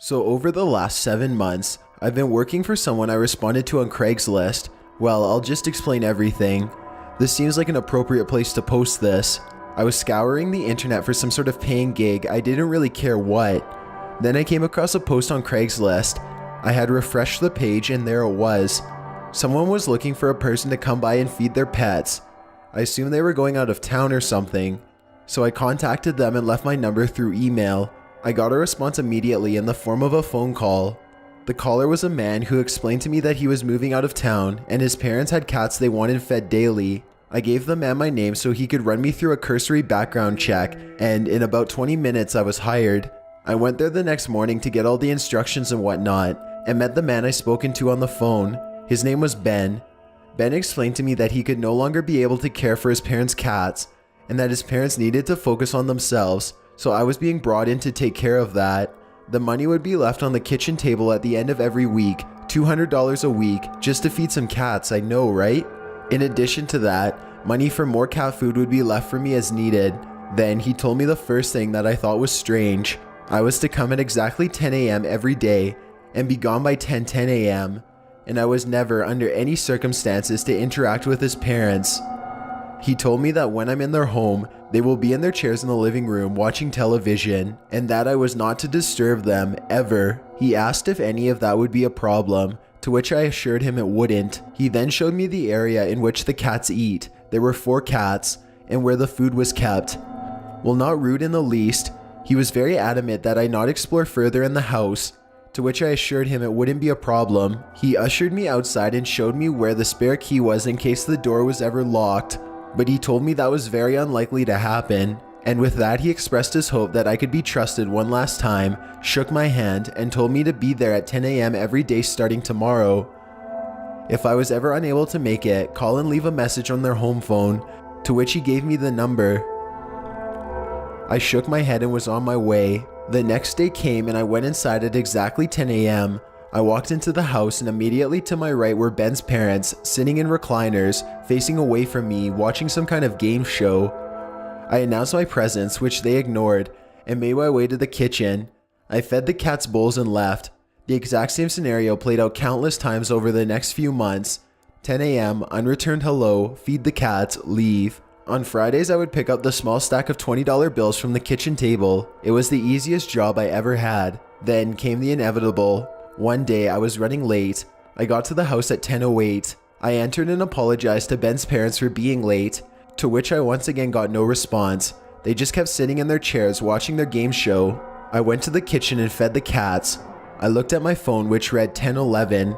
So over the last 7 months, I've been working for someone I responded to on Craigslist. Well, I'll just explain everything. This seems like an appropriate place to post this. I was scouring the internet for some sort of paying gig, I didn't really care what. Then I came across a post on Craigslist. I had refreshed the page and there it was. Someone was looking for a person to come by and feed their pets. I assumed they were going out of town or something. So I contacted them and left my number through email. I got a response immediately in the form of a phone call. The caller was a man who explained to me that he was moving out of town and his parents had cats they wanted fed daily. I gave the man my name so he could run me through a cursory background check, and in about 20 minutes I was hired. I went there the next morning to get all the instructions and whatnot, and met the man I spoken to on the phone. His name was Ben. Ben explained to me that he could no longer be able to care for his parents' cats, and that his parents needed to focus on themselves, so I was being brought in to take care of that. The money would be left on the kitchen table at the end of every week, $200 a week, just to feed some cats, I know, right? In addition to that, money for more cat food would be left for me as needed. Then he told me the first thing that I thought was strange. I was to come at exactly 10 a.m. every day and be gone by 10:10 a.m. and I was never under any circumstances to interact with his parents. He told me that when I'm in their home, they will be in their chairs in the living room watching television, and that I was not to disturb them, ever. He asked if any of that would be a problem, to which I assured him it wouldn't. He then showed me the area in which the cats eat. There were 4 cats, and where the food was kept. While not rude in the least, he was very adamant that I not explore further in the house, to which I assured him it wouldn't be a problem. He ushered me outside and showed me where the spare key was in case the door was ever locked. But he told me that was very unlikely to happen, and with that he expressed his hope that I could be trusted one last time, shook my hand, and told me to be there at 10 a.m. every day starting tomorrow. If I was ever unable to make it, call and leave a message on their home phone, to which he gave me the number. I shook my head and was on my way. The next day came and I went inside at exactly 10 a.m. I walked into the house and immediately to my right were Ben's parents, sitting in recliners, facing away from me, watching some kind of game show. I announced my presence, which they ignored, and made my way to the kitchen. I fed the cats bowls and left. The exact same scenario played out countless times over the next few months. 10 a.m., unreturned hello, feed the cats, leave. On Fridays, I would pick up the small stack of $20 bills from the kitchen table. It was the easiest job I ever had. Then came the inevitable. One day, I was running late. I got to the house at 10:08. I entered and apologized to Ben's parents for being late, to which I once again got no response. They just kept sitting in their chairs watching their game show. I went to the kitchen and fed the cats. I looked at my phone, which read 10:11,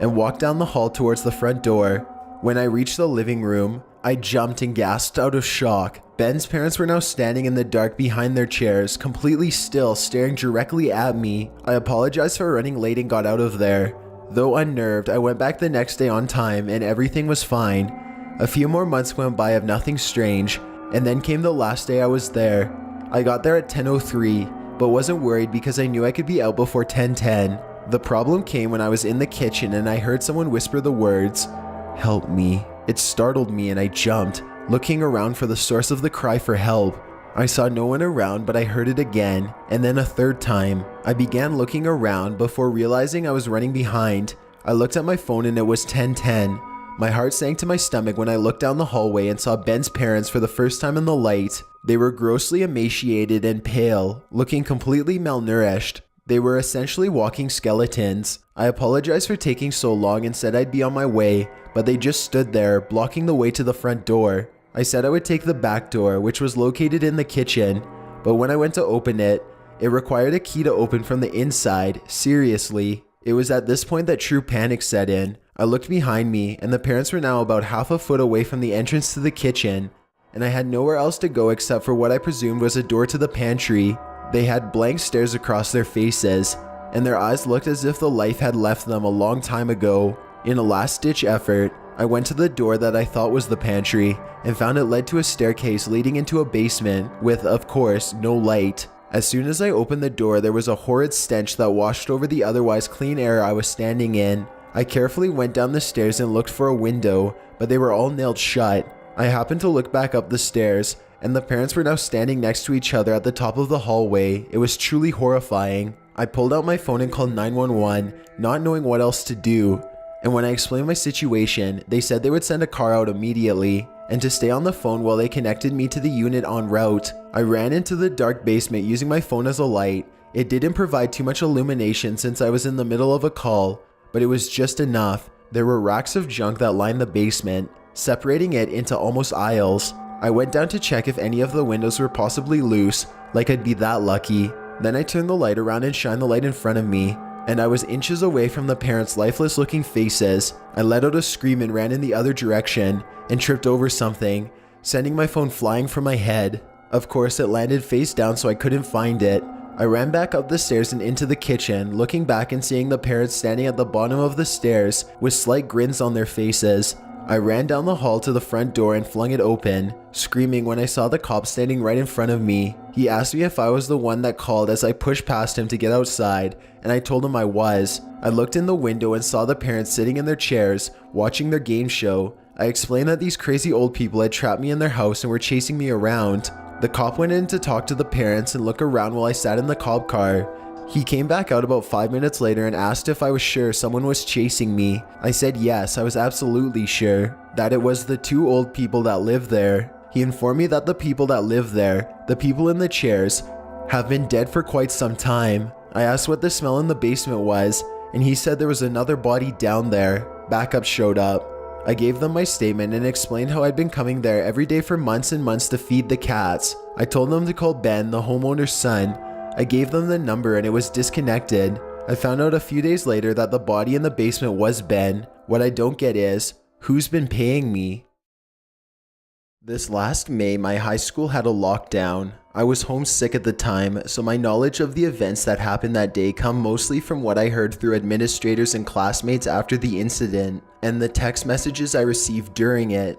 and walked down the hall towards the front door. When I reached the living room, I jumped and gasped out of shock. Ben's parents were now standing in the dark behind their chairs, completely still, staring directly at me. I apologized for running late and got out of there. Though unnerved, I went back the next day on time and everything was fine. A few more months went by of nothing strange, and then came the last day I was there. I got there at 10:03, but wasn't worried because I knew I could be out before 10:10. The problem came when I was in the kitchen and I heard someone whisper the words, "Help me." It startled me and I jumped, looking around for the source of the cry for help. I saw no one around, but I heard it again, and then a third time. I began looking around before realizing I was running behind. I looked at my phone and it was 10:10. My heart sank to my stomach when I looked down the hallway and saw Ben's parents for the first time in the light. They were grossly emaciated and pale, looking completely malnourished. They were essentially walking skeletons. I apologized for taking so long and said I'd be on my way, but they just stood there, blocking the way to the front door. I said I would take the back door, which was located in the kitchen, but when I went to open it, it required a key to open from the inside. Seriously. It was at this point that true panic set in. I looked behind me, and the parents were now about half a foot away from the entrance to the kitchen, and I had nowhere else to go except for what I presumed was a door to the pantry. They had blank stares across their faces, and their eyes looked as if the life had left them a long time ago. In a last-ditch effort, I went to the door that I thought was the pantry, and found it led to a staircase leading into a basement with, of course, no light. As soon as I opened the door, there was a horrid stench that washed over the otherwise clean air I was standing in. I carefully went down the stairs and looked for a window, but they were all nailed shut. I happened to look back up the stairs, and the parents were now standing next to each other at the top of the hallway. It was truly horrifying. I pulled out my phone and called 911, not knowing what else to do. And when I explained my situation, they said they would send a car out immediately, and to stay on the phone while they connected me to the unit en route. I ran into the dark basement using my phone as a light. It didn't provide too much illumination since I was in the middle of a call, but it was just enough. There were racks of junk that lined the basement, separating it into almost aisles. I went down to check if any of the windows were possibly loose, like I'd be that lucky. Then I turned the light around and shined the light in front of me, and I was inches away from the parents' lifeless looking faces. I let out a scream and ran in the other direction and tripped over something, sending my phone flying from my head. Of course, it landed face down so I couldn't find it. I ran back up the stairs and into the kitchen, looking back and seeing the parents standing at the bottom of the stairs with slight grins on their faces. I ran down the hall to the front door and flung it open, screaming when I saw the cop standing right in front of me. He asked me if I was the one that called as I pushed past him to get outside, and I told him I was. I looked in the window and saw the parents sitting in their chairs, watching their game show. I explained that these crazy old people had trapped me in their house and were chasing me around. The cop went in to talk to the parents and look around while I sat in the cop car. He came back out about 5 minutes later and asked if I was sure someone was chasing me. I said yes, I was absolutely sure that it was the two old people that lived there. He informed me that the people that live there, the people in the chairs, have been dead for quite some time. I asked what the smell in the basement was, and he said there was another body down there. Backup showed up. I gave them my statement and explained how I'd been coming there every day for months and months to feed the cats. I told them to call Ben, the homeowner's son. I gave them the number and it was disconnected. I found out a few days later that the body in the basement was Ben. What I don't get is, who's been paying me? This last May, my high school had a lockdown. I was homesick at the time, so my knowledge of the events that happened that day come mostly from what I heard through administrators and classmates after the incident, and the text messages I received during it.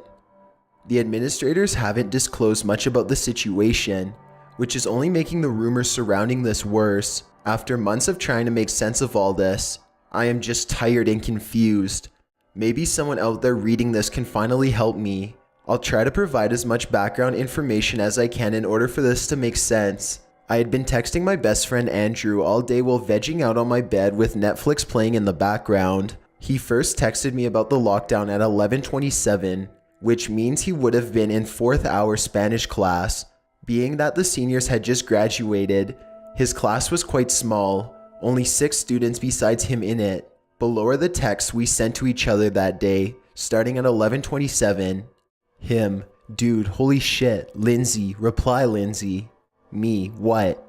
The administrators haven't disclosed much about the situation, which is only making the rumors surrounding this worse. After months of trying to make sense of all this, I am just tired and confused. Maybe someone out there reading this can finally help me. I'll try to provide as much background information as I can in order for this to make sense. I had been texting my best friend Andrew all day while vegging out on my bed with Netflix playing in the background. He first texted me about the lockdown at 11:27, which means he would have been in 4th hour Spanish class. Being that the seniors had just graduated, his class was quite small, only 6 students besides him in it. Below are the texts we sent to each other that day, starting at 11:27. Him, dude, holy shit. Lindsay, reply Lindsay. Me, what?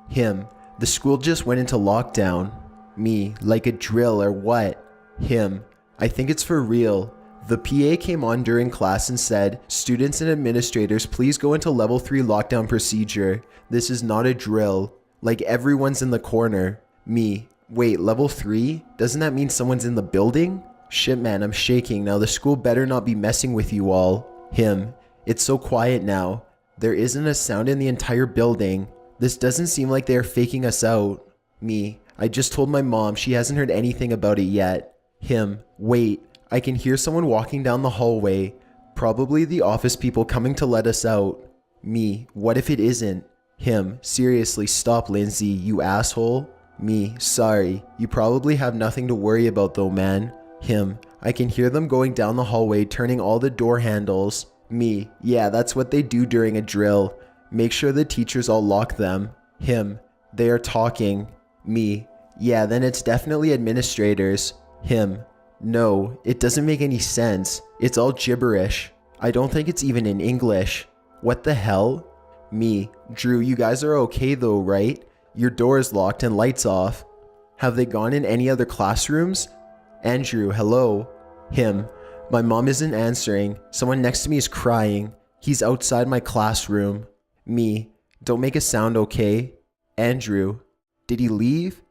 Him, the school just went into lockdown. Me, like a drill or what? Him, I think it's for real. The PA came on during class and said, students and administrators, please go into level 3 lockdown procedure. This is not a drill. Like everyone's in the corner. Me, wait, level 3? Doesn't that mean someone's in the building? Shit man, I'm shaking. Now the school better not be messing with you all. Him, it's so quiet now. There isn't a sound in the entire building. This doesn't seem like they are faking us out. Me, I just told my mom, she hasn't heard anything about it yet. Him, wait. I can hear someone walking down the hallway, probably the office people coming to let us out. Me, what if it isn't? Him, seriously, stop Lindsay, you asshole. Me, sorry, you probably have nothing to worry about though, man. Him, I can hear them going down the hallway, turning all the door handles. Me, yeah, that's what they do during a drill. Make sure the teachers all lock them. Him, they are talking. Me, yeah, then it's definitely administrators. Him, no, it doesn't make any sense. It's all gibberish. I don't think it's even in English. What the hell? Me, Drew, you guys are okay though, right? Your door is locked and lights off. Have they gone in any other classrooms? Andrew, hello. Him, my mom isn't answering. Someone next to me is crying. He's outside my classroom. Me, don't make a sound, okay? Andrew, did he leave?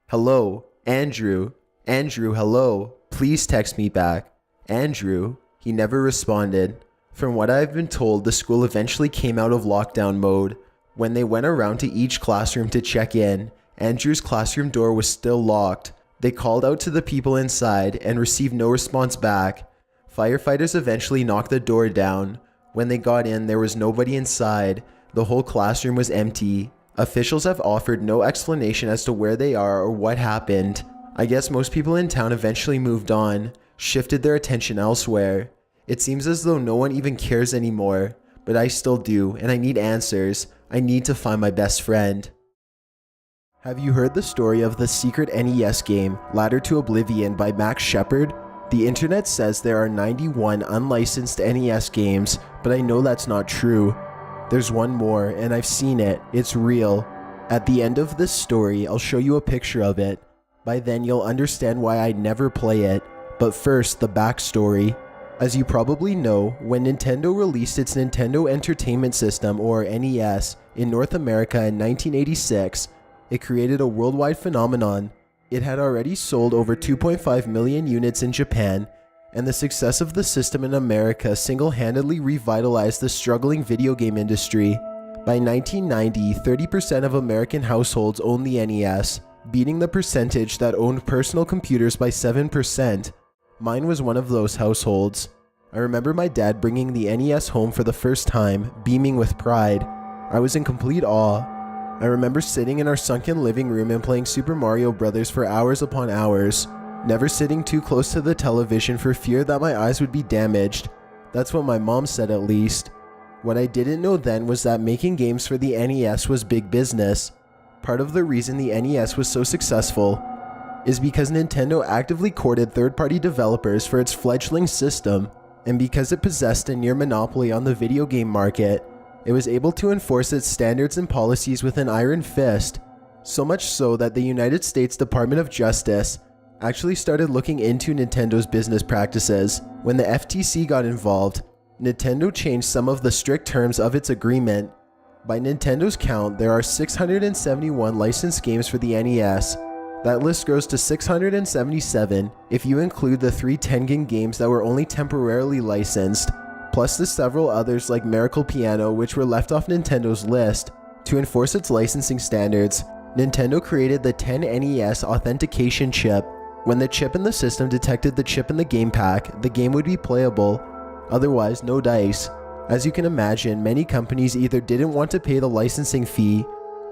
Hello, Andrew. Andrew, hello. Please text me back. Andrew, he never responded. From what I've been told, the school eventually came out of lockdown mode. When they went around to each classroom to check in, Andrew's classroom door was still locked. They called out to the people inside and received no response back. Firefighters eventually knocked the door down. When they got in, there was nobody inside. The whole classroom was empty. Officials have offered no explanation as to where they are or what happened. I guess most people in town eventually moved on, shifted their attention elsewhere. It seems as though no one even cares anymore, but I still do, and I need answers. I need to find my best friend. Have you heard the story of the secret NES game, Ladder to Oblivion by Max Shepard? The internet says there are 91 unlicensed NES games, but I know that's not true. There's one more, and I've seen it. It's real. At the end of this story, I'll show you a picture of it. By then, you'll understand why I'd never play it. But first, the backstory. As you probably know, when Nintendo released its Nintendo Entertainment System, or NES, in North America in 1986, it created a worldwide phenomenon. It had already sold over 2.5 million units in Japan, and the success of the system in America single-handedly revitalized the struggling video game industry. By 1990, 30% of American households owned the NES, beating the percentage that owned personal computers by 7%. Mine was one of those households. I remember my dad bringing the NES home for the first time, beaming with pride. I was in complete awe. I remember sitting in our sunken living room and playing Super Mario Bros. For hours upon hours, never sitting too close to the television for fear that my eyes would be damaged. That's what my mom said, at least. What I didn't know then was that making games for the NES was big business. Part of the reason the NES was so successful is because Nintendo actively courted third-party developers for its fledgling system, and because it possessed a near monopoly on the video game market, it was able to enforce its standards and policies with an iron fist, so much so that the United States Department of Justice actually started looking into Nintendo's business practices. When the FTC got involved, Nintendo changed some of the strict terms of its agreement. By Nintendo's count, there are 671 licensed games for the NES. That list grows to 677 if you include the 3 Tengen games that were only temporarily licensed, plus the several others like Miracle Piano which were left off Nintendo's list. To enforce its licensing standards, Nintendo created the 10NES authentication chip. When the chip in the system detected the chip in the game pack, the game would be playable. Otherwise, no dice. As you can imagine, many companies either didn't want to pay the licensing fee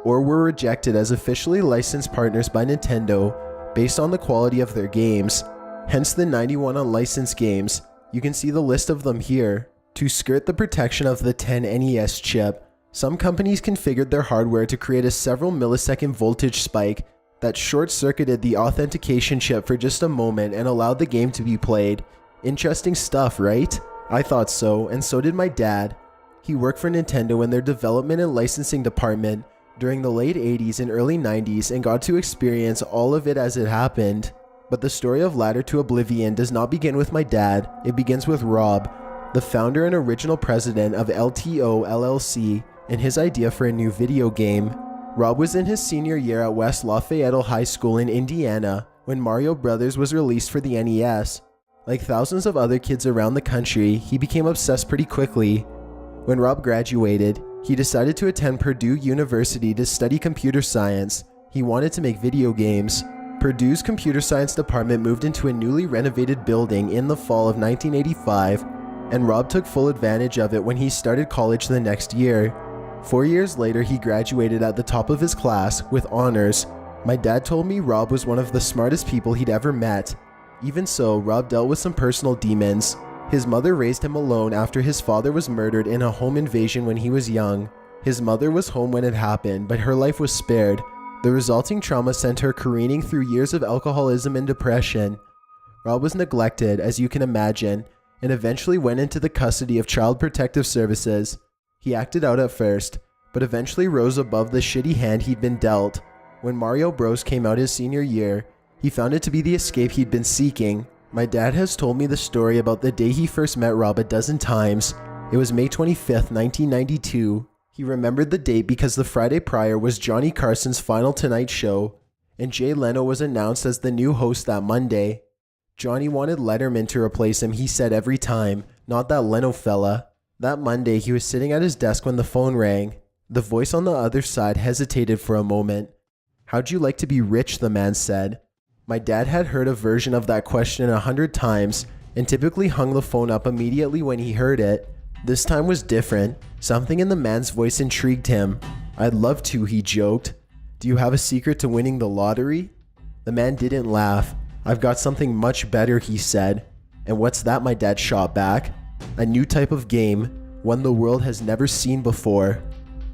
or were rejected as officially licensed partners by Nintendo based on the quality of their games. Hence the 91 unlicensed games. You can see the list of them here. To skirt the protection of the 10NES chip, some companies configured their hardware to create a several millisecond voltage spike that short-circuited the authentication chip for just a moment and allowed the game to be played. Interesting stuff, right? I thought so, and so did my dad. He worked for Nintendo in their development and licensing department during the late 80s and early 90s and got to experience all of it as it happened. But the story of Ladder to Oblivion does not begin with my dad, it begins with Rob, the founder and original president of LTO LLC, and his idea for a new video game. Rob was in his senior year at West Lafayette High School in Indiana when Mario Bros. Was released for the NES. Like thousands of other kids around the country, he became obsessed pretty quickly. When Rob graduated, he decided to attend Purdue University to study computer science. He wanted to make video games. Purdue's computer science department moved into a newly renovated building in the fall of 1985, and Rob took full advantage of it when he started college the next year. 4 years later, he graduated at the top of his class with honors. My dad told me Rob was one of the smartest people he'd ever met. Even so, Rob dealt with some personal demons. His mother raised him alone after his father was murdered in a home invasion when he was young. His mother was home when it happened, but her life was spared. The resulting trauma sent her careening through years of alcoholism and depression. Rob was neglected, as you can imagine, and eventually went into the custody of Child Protective Services. He acted out at first, but eventually rose above the shitty hand he'd been dealt. When Mario Bros. Came out his senior year, he found it to be the escape he'd been seeking. My dad has told me the story about the day he first met Rob a dozen times. It was May 25th, 1992. He remembered the date because the Friday prior was Johnny Carson's final Tonight Show, and Jay Leno was announced as the new host that Monday. Johnny wanted Letterman to replace him, he said every time, not that Leno fella. That Monday, he was sitting at his desk when the phone rang. The voice on the other side hesitated for a moment. "How'd you like to be rich?" the man said. My dad had heard a version of that question 100 times and typically hung the phone up immediately when he heard it. This time was different. Something in the man's voice intrigued him. "I'd love to," he joked. "Do you have a secret to winning the lottery?" The man didn't laugh. "I've got something much better," he said. "And what's that?" my dad shot back. "A new type of game, one the world has never seen before."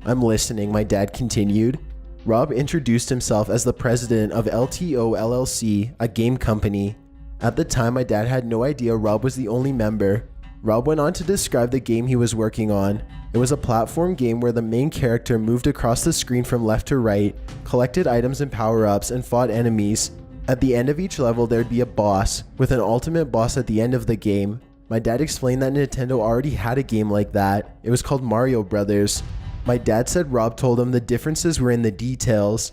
"I'm listening," my dad continued. Rob introduced himself as the president of LTO LLC, a game company. At the time, my dad had no idea Rob was the only member. Rob went on to describe the game he was working on. It was a platform game where the main character moved across the screen from left to right, collected items and power-ups, and fought enemies. At the end of each level, there'd be a boss, with an ultimate boss at the end of the game. My dad explained that Nintendo already had a game like that. It was called Mario Brothers. My dad said Rob told him the differences were in the details.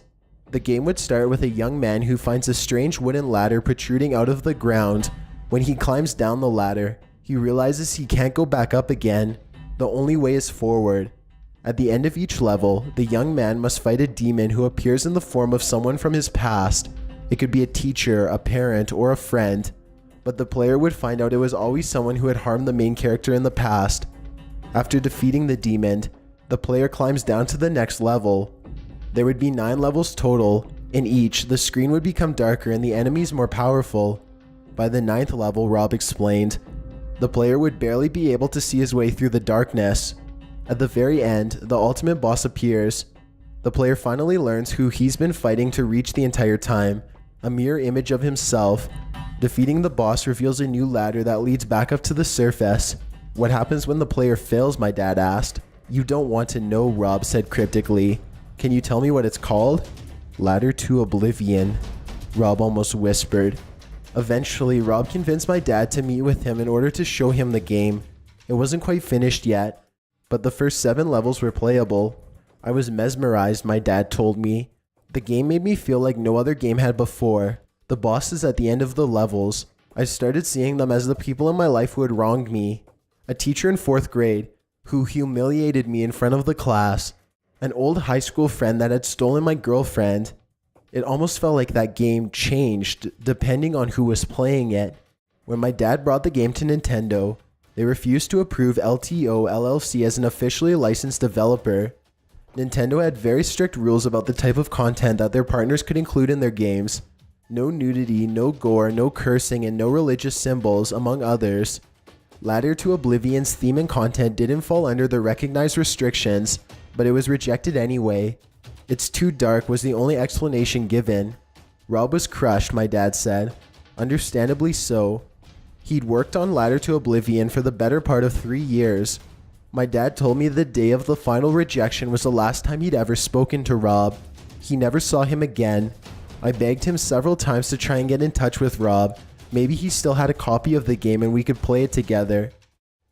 The game would start with a young man who finds a strange wooden ladder protruding out of the ground. When he climbs down the ladder, he realizes he can't go back up again. The only way is forward. At the end of each level, the young man must fight a demon who appears in the form of someone from his past. It could be a teacher, a parent, or a friend. But the player would find out it was always someone who had harmed the main character in the past. After defeating the demon, the player climbs down to the next level. There would be 9 levels total. In each, the screen would become darker and the enemies more powerful. By the 9th level, Rob explained, the player would barely be able to see his way through the darkness. At the very end, the ultimate boss appears. The player finally learns who he's been fighting to reach the entire time, a mirror image of himself. Defeating the boss reveals a new ladder that leads back up to the surface. "What happens when the player fails?" my dad asked. "You don't want to know," Rob said cryptically. "Can you tell me what it's called?" "Ladder to Oblivion," Rob almost whispered. Eventually, Rob convinced my dad to meet with him in order to show him the game. It wasn't quite finished yet, but the first 7 levels were playable. "I was mesmerized," my dad told me. "The game made me feel like no other game had before. The bosses at the end of the levels, I started seeing them as the people in my life who had wronged me. A teacher in 4th grade who humiliated me in front of the class. An old high school friend that had stolen my girlfriend. It almost felt like that game changed depending on who was playing it. When my dad brought the game to Nintendo, they refused to approve LTO LLC as an officially licensed developer. Nintendo had very strict rules about the type of content that their partners could include in their games. No nudity, no gore, no cursing, and no religious symbols, among others. Ladder to Oblivion's theme and content didn't fall under the recognized restrictions, but it was rejected anyway. "It's too dark" was the only explanation given. Rob was crushed, my dad said. Understandably so. He'd worked on Ladder to Oblivion for the better part of 3 years. My dad told me the day of the final rejection was the last time he'd ever spoken to Rob. He never saw him again. I begged him several times to try and get in touch with Rob. Maybe he still had a copy of the game and we could play it together.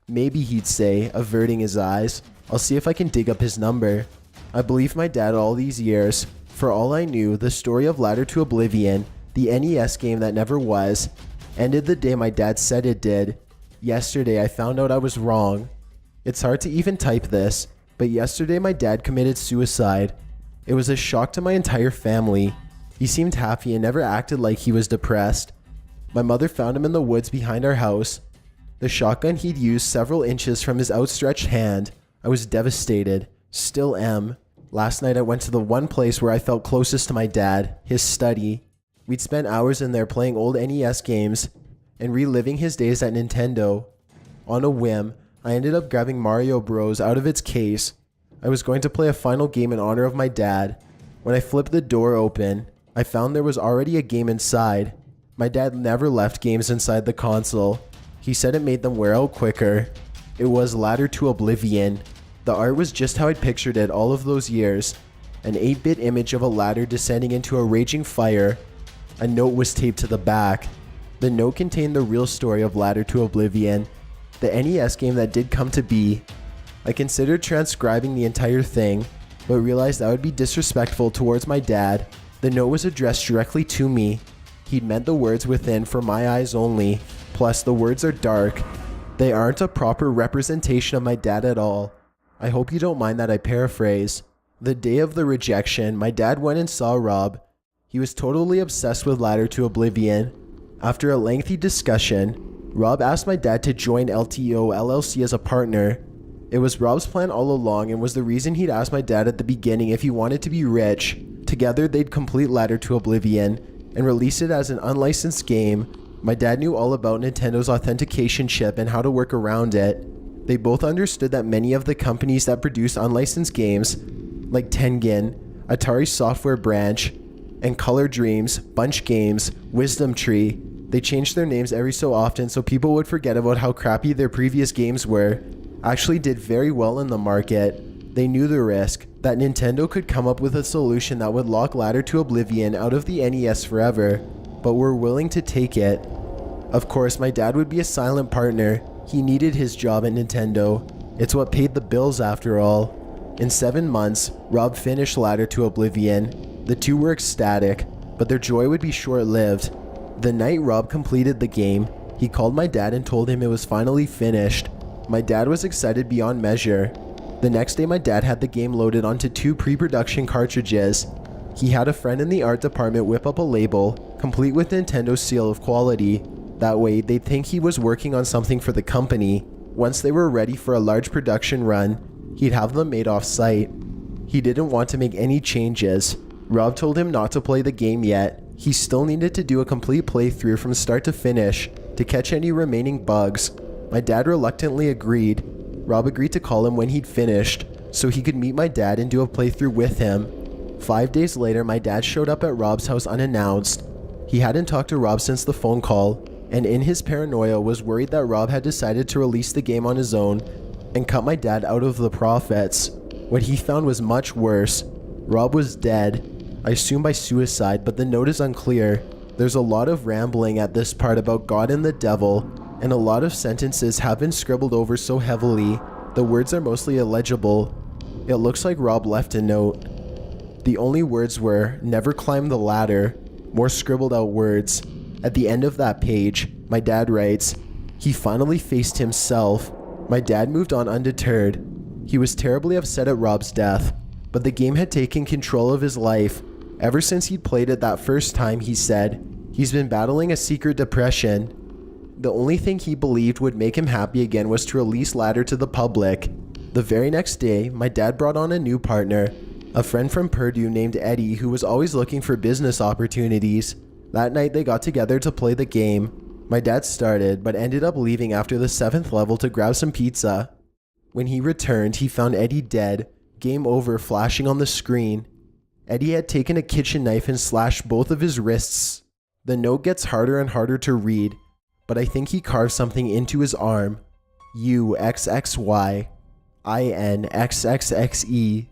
"Maybe," he'd say, averting his eyes. "I'll see if I can dig up his number." I believed my dad all these years. For all I knew, the story of Ladder to Oblivion, the NES game that never was, ended the day my dad said it did. Yesterday, I found out I was wrong. It's hard to even type this, but yesterday my dad committed suicide. It was a shock to my entire family. He seemed happy and never acted like he was depressed. My mother found him in the woods behind our house. The shotgun he'd used several inches from his outstretched hand. I was devastated. Still am. Last night I went to the one place where I felt closest to my dad, his study. We'd spent hours in there playing old NES games and reliving his days at Nintendo. On a whim, I ended up grabbing Mario Bros. Out of its case. I was going to play a final game in honor of my dad. When I flipped the door open, I found there was already a game inside. My dad never left games inside the console. He said it made them wear out quicker. It was Ladder to Oblivion. The art was just how I'd pictured it all of those years. An 8-bit image of a ladder descending into a raging fire. A note was taped to the back. The note contained the real story of Ladder to Oblivion, the NES game that did come to be. I considered transcribing the entire thing, but realized that would be disrespectful towards my dad. The note was addressed directly to me. He'd meant the words within for my eyes only. Plus, the words are dark. They aren't a proper representation of my dad at all. I hope you don't mind that I paraphrase. The day of the rejection, my dad went and saw Rob. He was totally obsessed with Ladder to Oblivion. After a lengthy discussion, Rob asked my dad to join LTO LLC as a partner. It was Rob's plan all along and was the reason he'd asked my dad at the beginning if he wanted to be rich. Together they'd complete Ladder to Oblivion and release it as an unlicensed game. My dad knew all about Nintendo's authentication chip and how to work around it. They both understood that many of the companies that produce unlicensed games, like Tengen, Atari Software Branch, and Color Dreams, Bunch Games, Wisdom Tree, they changed their names every so often so people would forget about how crappy their previous games were, actually did very well in the market. They knew the risk, that Nintendo could come up with a solution that would lock Ladder to Oblivion out of the NES forever, but were willing to take it. Of course, my dad would be a silent partner. He needed his job at Nintendo. It's what paid the bills after all. In 7 months, Rob finished Ladder to Oblivion. The two were ecstatic, but their joy would be short-lived. The night Rob completed the game, he called my dad and told him it was finally finished. My dad was excited beyond measure. The next day my dad had the game loaded onto 2 pre-production cartridges. He had a friend in the art department whip up a label, complete with Nintendo's seal of quality. That way, they'd think he was working on something for the company. Once they were ready for a large production run, he'd have them made off-site. He didn't want to make any changes. Rob told him not to play the game yet. He still needed to do a complete playthrough from start to finish to catch any remaining bugs. My dad reluctantly agreed. Rob agreed to call him when he'd finished, so he could meet my dad and do a playthrough with him. 5 days later, my dad showed up at Rob's house unannounced. He hadn't talked to Rob since the phone call, and in his paranoia was worried that Rob had decided to release the game on his own and cut my dad out of the profits. What he found was much worse. Rob was dead, I assume by suicide, but the note is unclear. There's a lot of rambling at this part about God and the devil, and a lot of sentences have been scribbled over so heavily, the words are mostly illegible. It looks like Rob left a note. The only words were, "Never climb the ladder," more scribbled out words. At the end of that page, my dad writes, "He finally faced himself." My dad moved on undeterred. He was terribly upset at Rob's death, but the game had taken control of his life. Ever since he'd played it that first time, he said, he's been battling a secret depression. The only thing he believed would make him happy again was to release Ladder to the public. The very next day, my dad brought on a new partner, a friend from Purdue named Eddie who was always looking for business opportunities. That night they got together to play the game. My dad started, but ended up leaving after the 7th level to grab some pizza. When he returned, he found Eddie dead, "Game over" flashing on the screen. Eddie had taken a kitchen knife and slashed both of his wrists. The note gets harder and harder to read, but I think he carved something into his arm. UXXY INXXXE.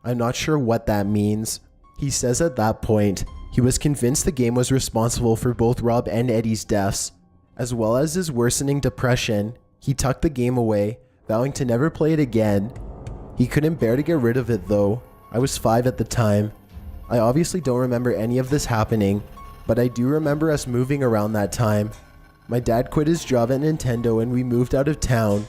I'm not sure what that means. He says at that point, he was convinced the game was responsible for both Rob and Eddie's deaths, as well as his worsening depression. He tucked the game away, vowing to never play it again. He couldn't bear to get rid of it though. I was 5 at the time. I obviously don't remember any of this happening, but I do remember us moving around that time. My dad quit his job at Nintendo and we moved out of town.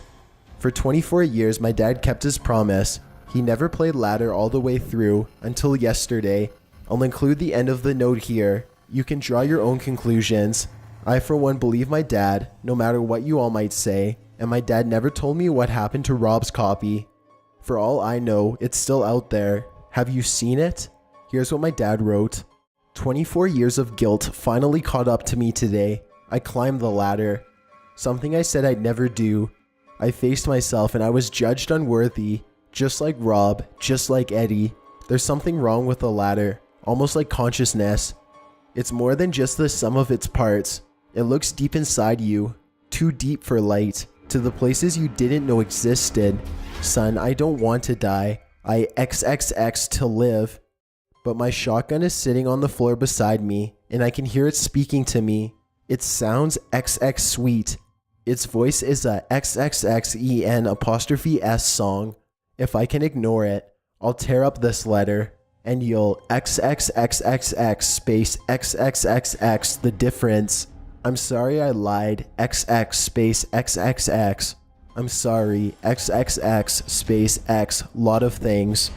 For 24 years, my dad kept his promise. He never played Ladder all the way through until yesterday. I'll include the end of the note here. You can draw your own conclusions. I for one believe my dad, no matter what you all might say, and my dad never told me what happened to Rob's copy. For all I know, it's still out there. Have you seen it? Here's what my dad wrote. 24 years of guilt finally caught up to me today. I climbed the ladder. Something I said I'd never do. I faced myself and I was judged unworthy. Just like Rob, just like Eddie. There's something wrong with the ladder, almost like consciousness. It's more than just the sum of its parts. It looks deep inside you, too deep for light, to the places you didn't know existed. Son, I don't want to die. I XXX to live. But my shotgun is sitting on the floor beside me, and I can hear it speaking to me. It sounds XX sweet. Its voice is a XXXEN''S song. If I can ignore it, I'll tear up this letter, and you'll XXXXX space XXXX the difference. I'm sorry I lied, XX space XXX. I'm sorry, XXX space X, lot of things.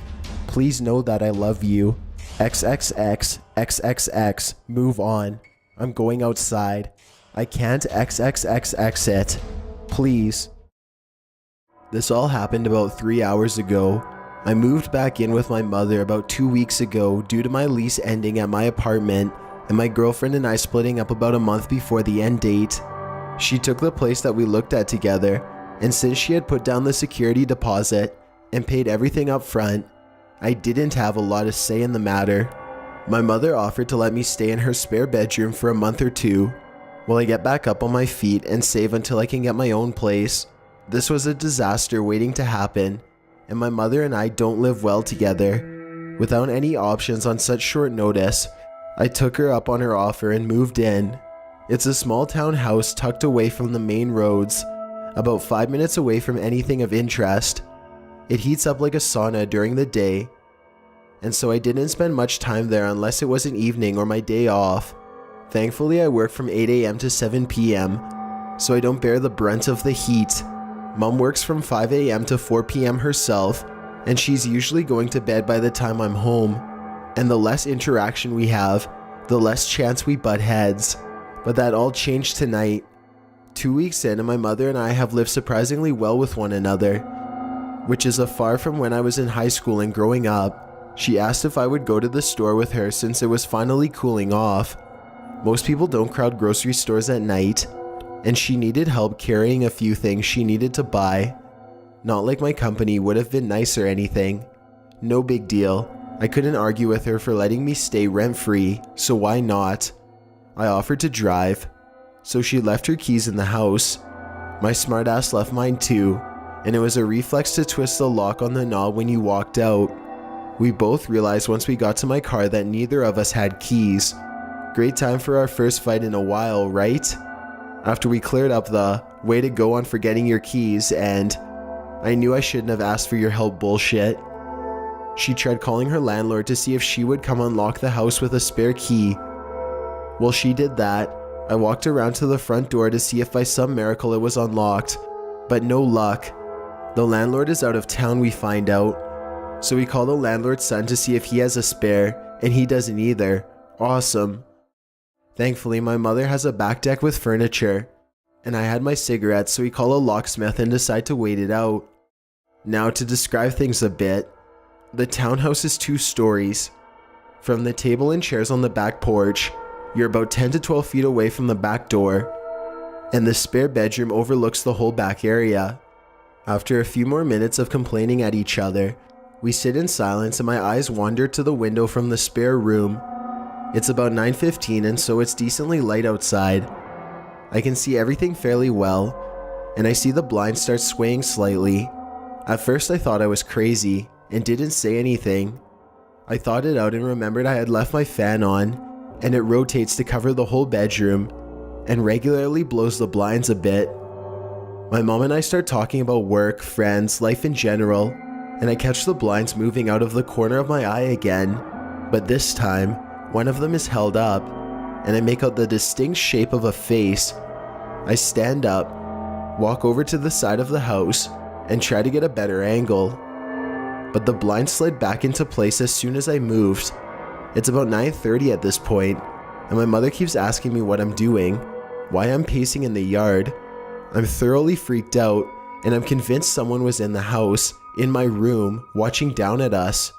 Please know that I love you. XXX, XXX, move on. I'm going outside. I can't XXXX it. Please. This all happened about 3 hours ago. I moved back in with my mother about 2 weeks ago due to my lease ending at my apartment and my girlfriend and I splitting up about a month before the end date. She took the place that we looked at together, and since she had put down the security deposit and paid everything up front, I didn't have a lot of say in the matter. My mother offered to let me stay in her spare bedroom for a month or two while I get back up on my feet and save until I can get my own place. This was a disaster waiting to happen, and my mother and I don't live well together. Without any options on such short notice, I took her up on her offer and moved in. It's a small town house tucked away from the main roads, about 5 minutes away from anything of interest. It heats up like a sauna during the day, and so I didn't spend much time there unless it was an evening or my day off. Thankfully, I work from 8 a.m. to 7 p.m., so I don't bear the brunt of the heat. Mom works from 5 a.m. to 4 p.m. herself, and she's usually going to bed by the time I'm home. And the less interaction we have, the less chance we butt heads. But that all changed tonight. 2 weeks in, and my mother and I have lived surprisingly well with one another, which is a far from when I was in high school and growing up. She asked if I would go to the store with her since it was finally cooling off. Most people don't crowd grocery stores at night, and she needed help carrying a few things she needed to buy. Not like my company would have been nice or anything. No big deal. I couldn't argue with her for letting me stay rent-free, so why not? I offered to drive, so she left her keys in the house. My smartass left mine too, and it was a reflex to twist the lock on the knob when you walked out. We both realized once we got to my car that neither of us had keys. Great time for our first fight in a while, right? After we cleared up the way to go on forgetting your keys and I knew I shouldn't have asked for your help bullshit, she tried calling her landlord to see if she would come unlock the house with a spare key. While she did that, I walked around to the front door to see if by some miracle it was unlocked, but no luck. The landlord is out of town, we find out, so we call the landlord's son to see if he has a spare, and he doesn't either. Awesome. Thankfully, my mother has a back deck with furniture, and I had my cigarettes, so we call a locksmith and decide to wait it out. Now, to describe things a bit, the townhouse is 2 stories. From the table and chairs on the back porch, you're about 10 to 12 feet away from the back door, and the spare bedroom overlooks the whole back area. After a few more minutes of complaining at each other, we sit in silence and my eyes wander to the window from the spare room. It's about 9:15 and so it's decently light outside. I can see everything fairly well, and I see the blinds start swaying slightly. At first I thought I was crazy and didn't say anything. I thought it out and remembered I had left my fan on, and it rotates to cover the whole bedroom and regularly blows the blinds a bit. My mom and I start talking about work, friends, life in general, and I catch the blinds moving out of the corner of my eye again, but this time, one of them is held up, and I make out the distinct shape of a face. I stand up, walk over to the side of the house, and try to get a better angle. But the blind slid back into place as soon as I moved. It's about 9:30 at this point, and my mother keeps asking me what I'm doing, why I'm pacing in the yard. I'm thoroughly freaked out, and I'm convinced someone was in the house, in my room, watching down at us.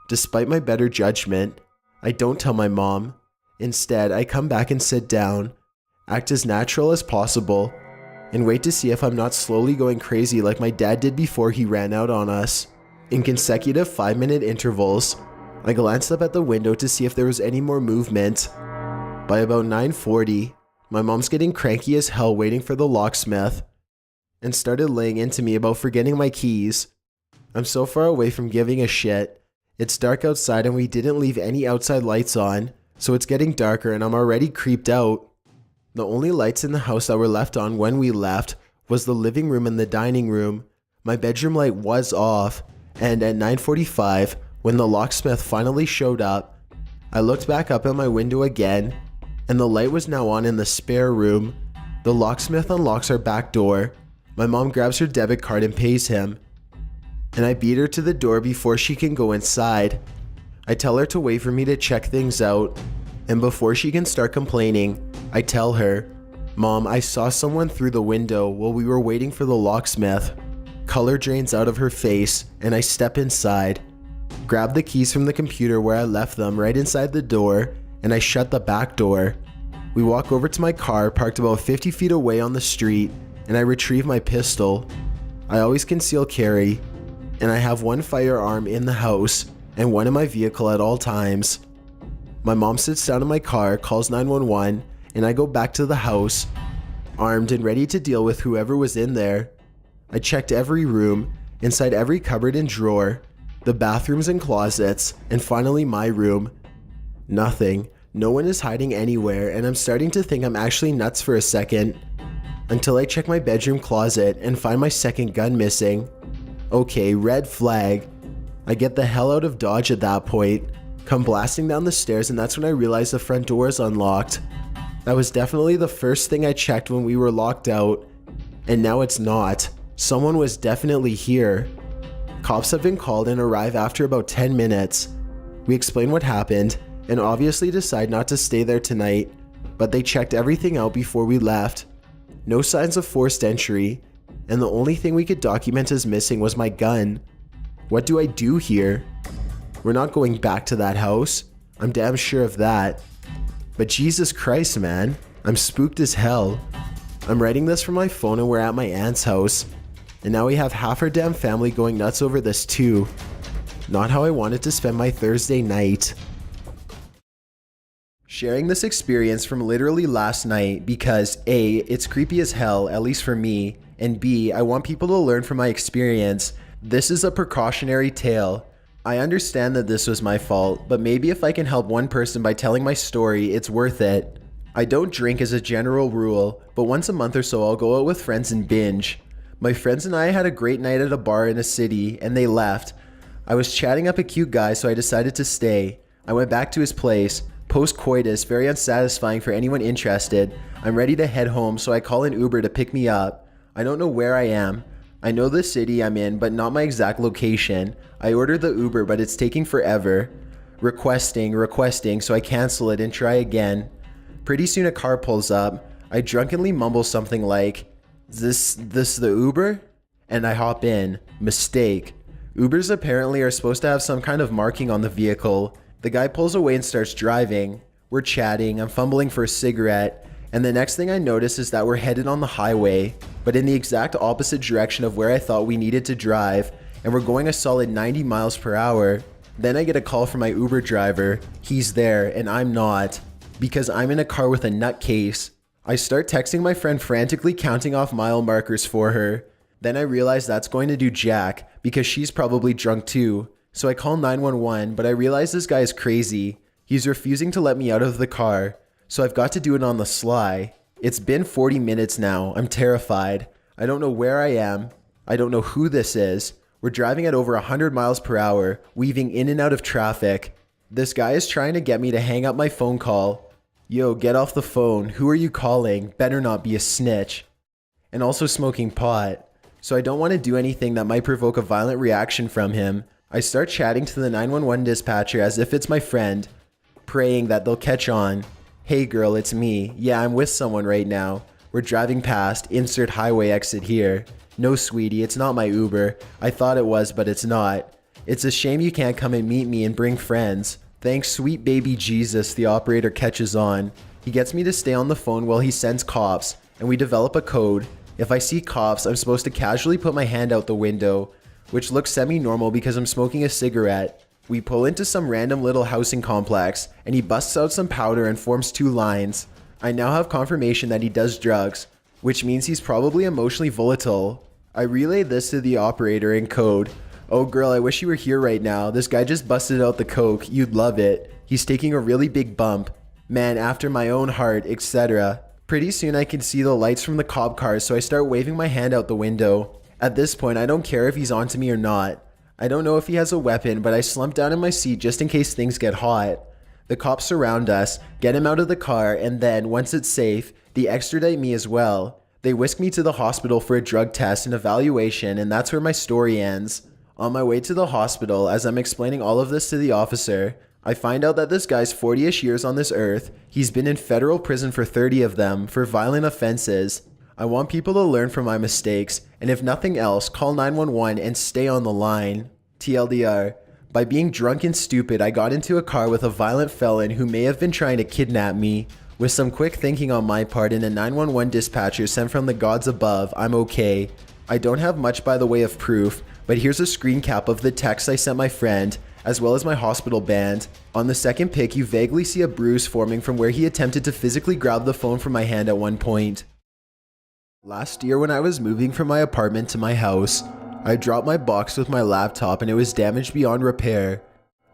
Despite my better judgment, I don't tell my mom. Instead, I come back and sit down, act as natural as possible, and wait to see if I'm not slowly going crazy like my dad did before he ran out on us. In consecutive 5-minute intervals, I glanced up at the window to see if there was any more movement. By about 9:40, my mom's getting cranky as hell waiting for the locksmith, and started laying into me about forgetting my keys. I'm so far away from giving a shit. It's dark outside and we didn't leave any outside lights on, so it's getting darker and I'm already creeped out. The only lights in the house that were left on when we left was the living room and the dining room. My bedroom light was off, and at 9:45, when the locksmith finally showed up, I looked back up at my window again, and the light was now on in the spare room. The locksmith unlocks our back door. My mom grabs her debit card and pays him, and I beat her to the door before she can go inside. I tell her to wait for me to check things out, and before she can start complaining, I tell her, Mom, I saw someone through the window while we were waiting for the locksmith. Color drains out of her face, and I step inside, grab the keys from the computer where I left them right inside the door, and I shut the back door. We walk over to my car parked about 50 feet away on the street, and I retrieve my pistol. I always conceal carry, and I have one firearm in the house and one in my vehicle at all times. My mom sits down in my car, calls 911, and I go back to the house, armed and ready to deal with whoever was in there. I checked every room, inside every cupboard and drawer, the bathrooms and closets, and finally my room. Nothing. No one is hiding anywhere, and I'm starting to think I'm actually nuts for a second. Until I check my bedroom closet and find my second gun missing. Okay, red flag. I get the hell out of Dodge at that point, come blasting down the stairs, and that's when I realize the front door is unlocked. That was definitely the first thing I checked when we were locked out, and now it's not. Someone was definitely here. Cops have been called and arrive after about 10 minutes. We explain what happened, and obviously decide not to stay there tonight, but they checked everything out before we left. No signs of forced entry, and the only thing we could document as missing was my gun. What do I do here? We're not going back to that house. I'm damn sure of that. But Jesus Christ, man, I'm spooked as hell. I'm writing this from my phone and we're at my aunt's house, and now we have half our damn family going nuts over this too. Not how I wanted to spend my Thursday night. Sharing this experience from literally last night because A, it's creepy as hell, at least for me, and B, I want people to learn from my experience. This is a precautionary tale. I understand that this was my fault, but maybe if I can help one person by telling my story, it's worth it. I don't drink as a general rule, but once a month or so I'll go out with friends and binge. My friends and I had a great night at a bar in a city, and they left. I was chatting up a cute guy, so I decided to stay. I went back to his place. Post-coitus, very unsatisfying for anyone interested. I'm ready to head home, so I call an Uber to pick me up. I don't know where I am. I know the city I'm in, but not my exact location. I order the Uber, but it's taking forever. Requesting, so I cancel it and try again. Pretty soon a car pulls up. I drunkenly mumble something like, this the Uber? And I hop in. Mistake. Ubers apparently are supposed to have some kind of marking on the vehicle. The guy pulls away and starts driving. We're chatting, I'm fumbling for a cigarette, and the next thing I notice is that we're headed on the highway, but in the exact opposite direction of where I thought we needed to drive, and we're going a solid 90 miles per hour. Then I get a call from my Uber driver. He's there, and I'm not, because I'm in a car with a nutcase. I start texting my friend, frantically counting off mile markers for her. Then I realize that's going to do jack, because she's probably drunk too. So I call 911, but I realize this guy is crazy. He's refusing to let me out of the car, so I've got to do it on the sly. It's been 40 minutes now. I'm terrified. I don't know where I am. I don't know who this is. We're driving at over 100 miles per hour, weaving in and out of traffic. This guy is trying to get me to hang up my phone call. Yo, get off the phone. Who are you calling? Better not be a snitch. And also smoking pot. So I don't want to do anything that might provoke a violent reaction from him. I start chatting to the 911 dispatcher as if it's my friend, praying that they'll catch on. Hey girl, it's me. Yeah, I'm with someone right now. We're driving past, insert highway exit here. No sweetie, it's not my Uber. I thought it was, but it's not. It's a shame you can't come and meet me and bring friends. Thanks sweet baby Jesus, the operator catches on. He gets me to stay on the phone while he sends cops, and we develop a code. If I see cops, I'm supposed to casually put my hand out the window, which looks semi-normal because I'm smoking a cigarette. We pull into some random little housing complex, and he busts out some powder and forms two lines. I now have confirmation that he does drugs, which means he's probably emotionally volatile. I relay this to the operator in code. Oh girl, I wish you were here right now. This guy just busted out the coke. You'd love it. He's taking a really big bump. Man after my own heart, etc. Pretty soon I can see the lights from the cop cars, so I start waving my hand out the window. At this point, I don't care if he's onto me or not. I don't know if he has a weapon, but I slump down in my seat just in case things get hot. The cops surround us, get him out of the car, and then, once it's safe, they extradite me as well. They whisk me to the hospital for a drug test and evaluation, and that's where my story ends. On my way to the hospital, as I'm explaining all of this to the officer, I find out that this guy's 40-ish years on this earth. He's been in federal prison for 30 of them for violent offenses. I want people to learn from my mistakes, and if nothing else, call 911 and stay on the line. TLDR. By being drunk and stupid, I got into a car with a violent felon who may have been trying to kidnap me. With some quick thinking on my part and a 911 dispatcher sent from the gods above, I'm okay. I don't have much by the way of proof, but here's a screen cap of the text I sent my friend, as well as my hospital band. On the second pic, you vaguely see a bruise forming from where he attempted to physically grab the phone from my hand at one point. Last year when I was moving from my apartment to my house, I dropped my box with my laptop and it was damaged beyond repair.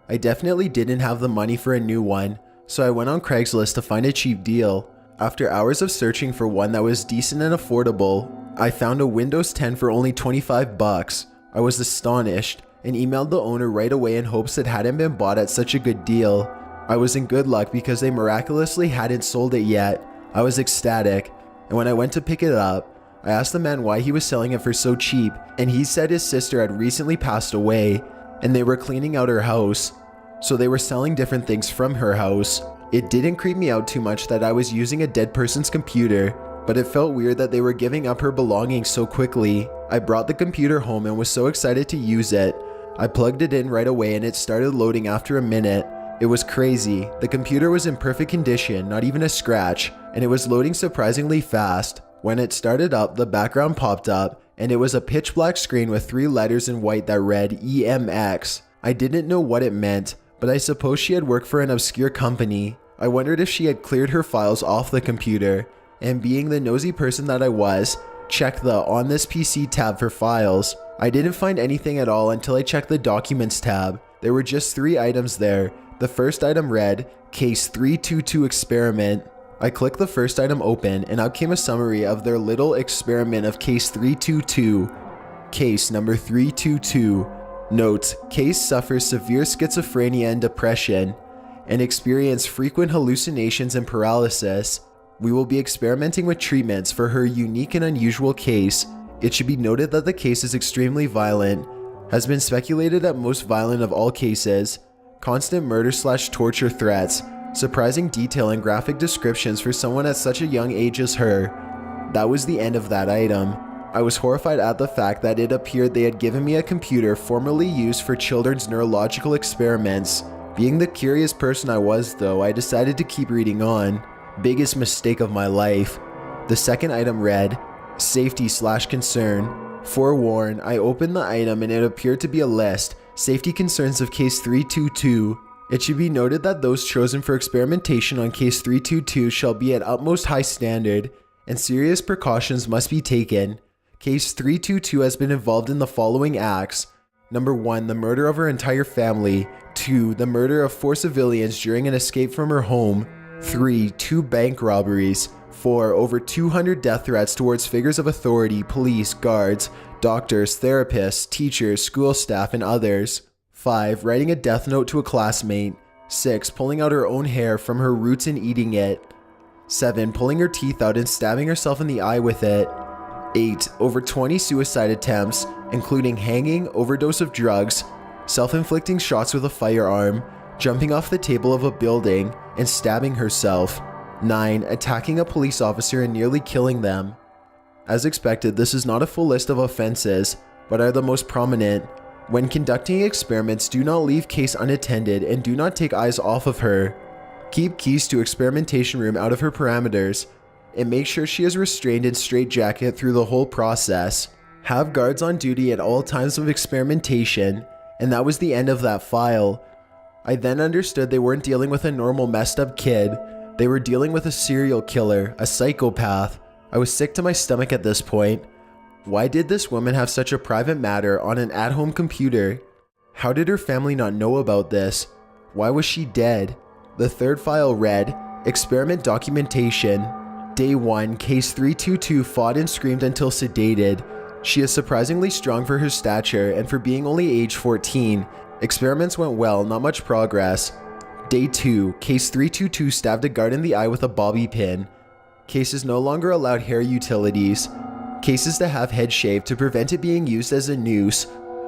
I definitely didn't have the money for a new one, so I went on Craigslist to find a cheap deal. After hours of searching for one that was decent and affordable, I found a Windows 10 for only 25 bucks. I was astonished and emailed the owner right away in hopes it hadn't been bought at such a good deal. I was in good luck because they miraculously hadn't sold it yet. I was ecstatic. And when I went to pick it up, I asked the man why he was selling it for so cheap, and he said his sister had recently passed away, and they were cleaning out her house, so they were selling different things from her house. It didn't creep me out too much that I was using a dead person's computer, but it felt weird that they were giving up her belongings so quickly. I brought the computer home and was so excited to use it. I plugged it in right away and it started loading after a minute. It was crazy. The computer was in perfect condition, not even a scratch, and it was loading surprisingly fast. When it started up, the background popped up, and it was a pitch black screen with 3 letters in white that read EMX. I didn't know what it meant, but I suppose she had worked for an obscure company. I wondered if she had cleared her files off the computer, and being the nosy person that I was, checked the On This PC tab for files. I didn't find anything at all until I checked the Documents tab. There were just 3 items there. The first item read, Case 322 Experiment. I clicked the first item open and out came a summary of their little experiment of Case 322. Case number 322. Note, Case suffers severe schizophrenia and depression and experience frequent hallucinations and paralysis. We will be experimenting with treatments for her unique and unusual case. It should be noted that the case is extremely violent, has been speculated at most violent of all cases, constant murder/torture threats, surprising detail and graphic descriptions for someone at such a young age as her. That was the end of that item. I was horrified at the fact that it appeared they had given me a computer formerly used for children's neurological experiments. Being the curious person I was though, I decided to keep reading on. Biggest mistake of my life. The second item read, Safety/concern. Forewarned, I opened the item and it appeared to be a list. Safety concerns of Case 322. It should be noted that those chosen for experimentation on Case 322 shall be at utmost high standard, and serious precautions must be taken. Case 322 has been involved in the following acts. Number 1, the murder of her entire family. 2, the murder of 4 civilians during an escape from her home. 3, 2 bank robberies. 4, over 200 death threats towards figures of authority, police, guards, doctors, therapists, teachers, school staff, and others. 5, writing a death note to a classmate. 6, pulling out her own hair from her roots and eating it. 7, pulling her teeth out and stabbing herself in the eye with it. 8, over 20 suicide attempts, including hanging, overdose of drugs, self-inflicting shots with a firearm, jumping off the table of a building, and stabbing herself. 9, attacking a police officer and nearly killing them. As expected, this is not a full list of offenses, but are the most prominent. When conducting experiments, do not leave Case unattended and do not take eyes off of her. Keep keys to experimentation room out of her parameters, and make sure she is restrained in straitjacket through the whole process. Have guards on duty at all times of experimentation, and that was the end of that file. I then understood they weren't dealing with a normal messed up kid. They were dealing with a serial killer, a psychopath. I was sick to my stomach at this point. Why did this woman have such a private matter on an at-home computer? How did her family not know about this? Why was she dead? The third file read, Experiment Documentation. Day 1, Case 322 fought and screamed until sedated. She is surprisingly strong for her stature and for being only age 14. Experiments went well, not much progress. Day 2, Case 322 stabbed a guard in the eye with a bobby pin. Case is no longer allowed hair utilities. Case is to have head shaved to prevent it being used as a noose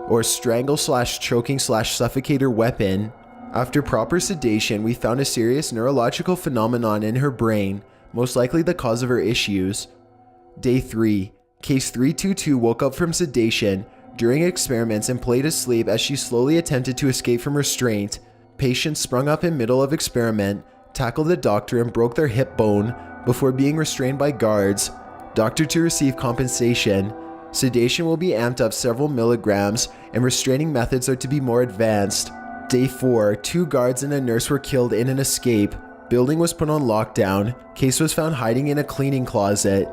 or strangle/choking/suffocator weapon. After proper sedation, we found a serious neurological phenomenon in her brain, most likely the cause of her issues. Day 3. Case 322 woke up from sedation during experiments and played asleep as she slowly attempted to escape from restraint. Patient sprung up in middle of experiment, tackled the doctor and broke their hip bone before being restrained by guards. Doctor to receive compensation. Sedation will be amped up several milligrams and restraining methods are to be more advanced. Day 4. 2 guards and a nurse were killed in an escape. Building was put on lockdown. Case was found hiding in a cleaning closet.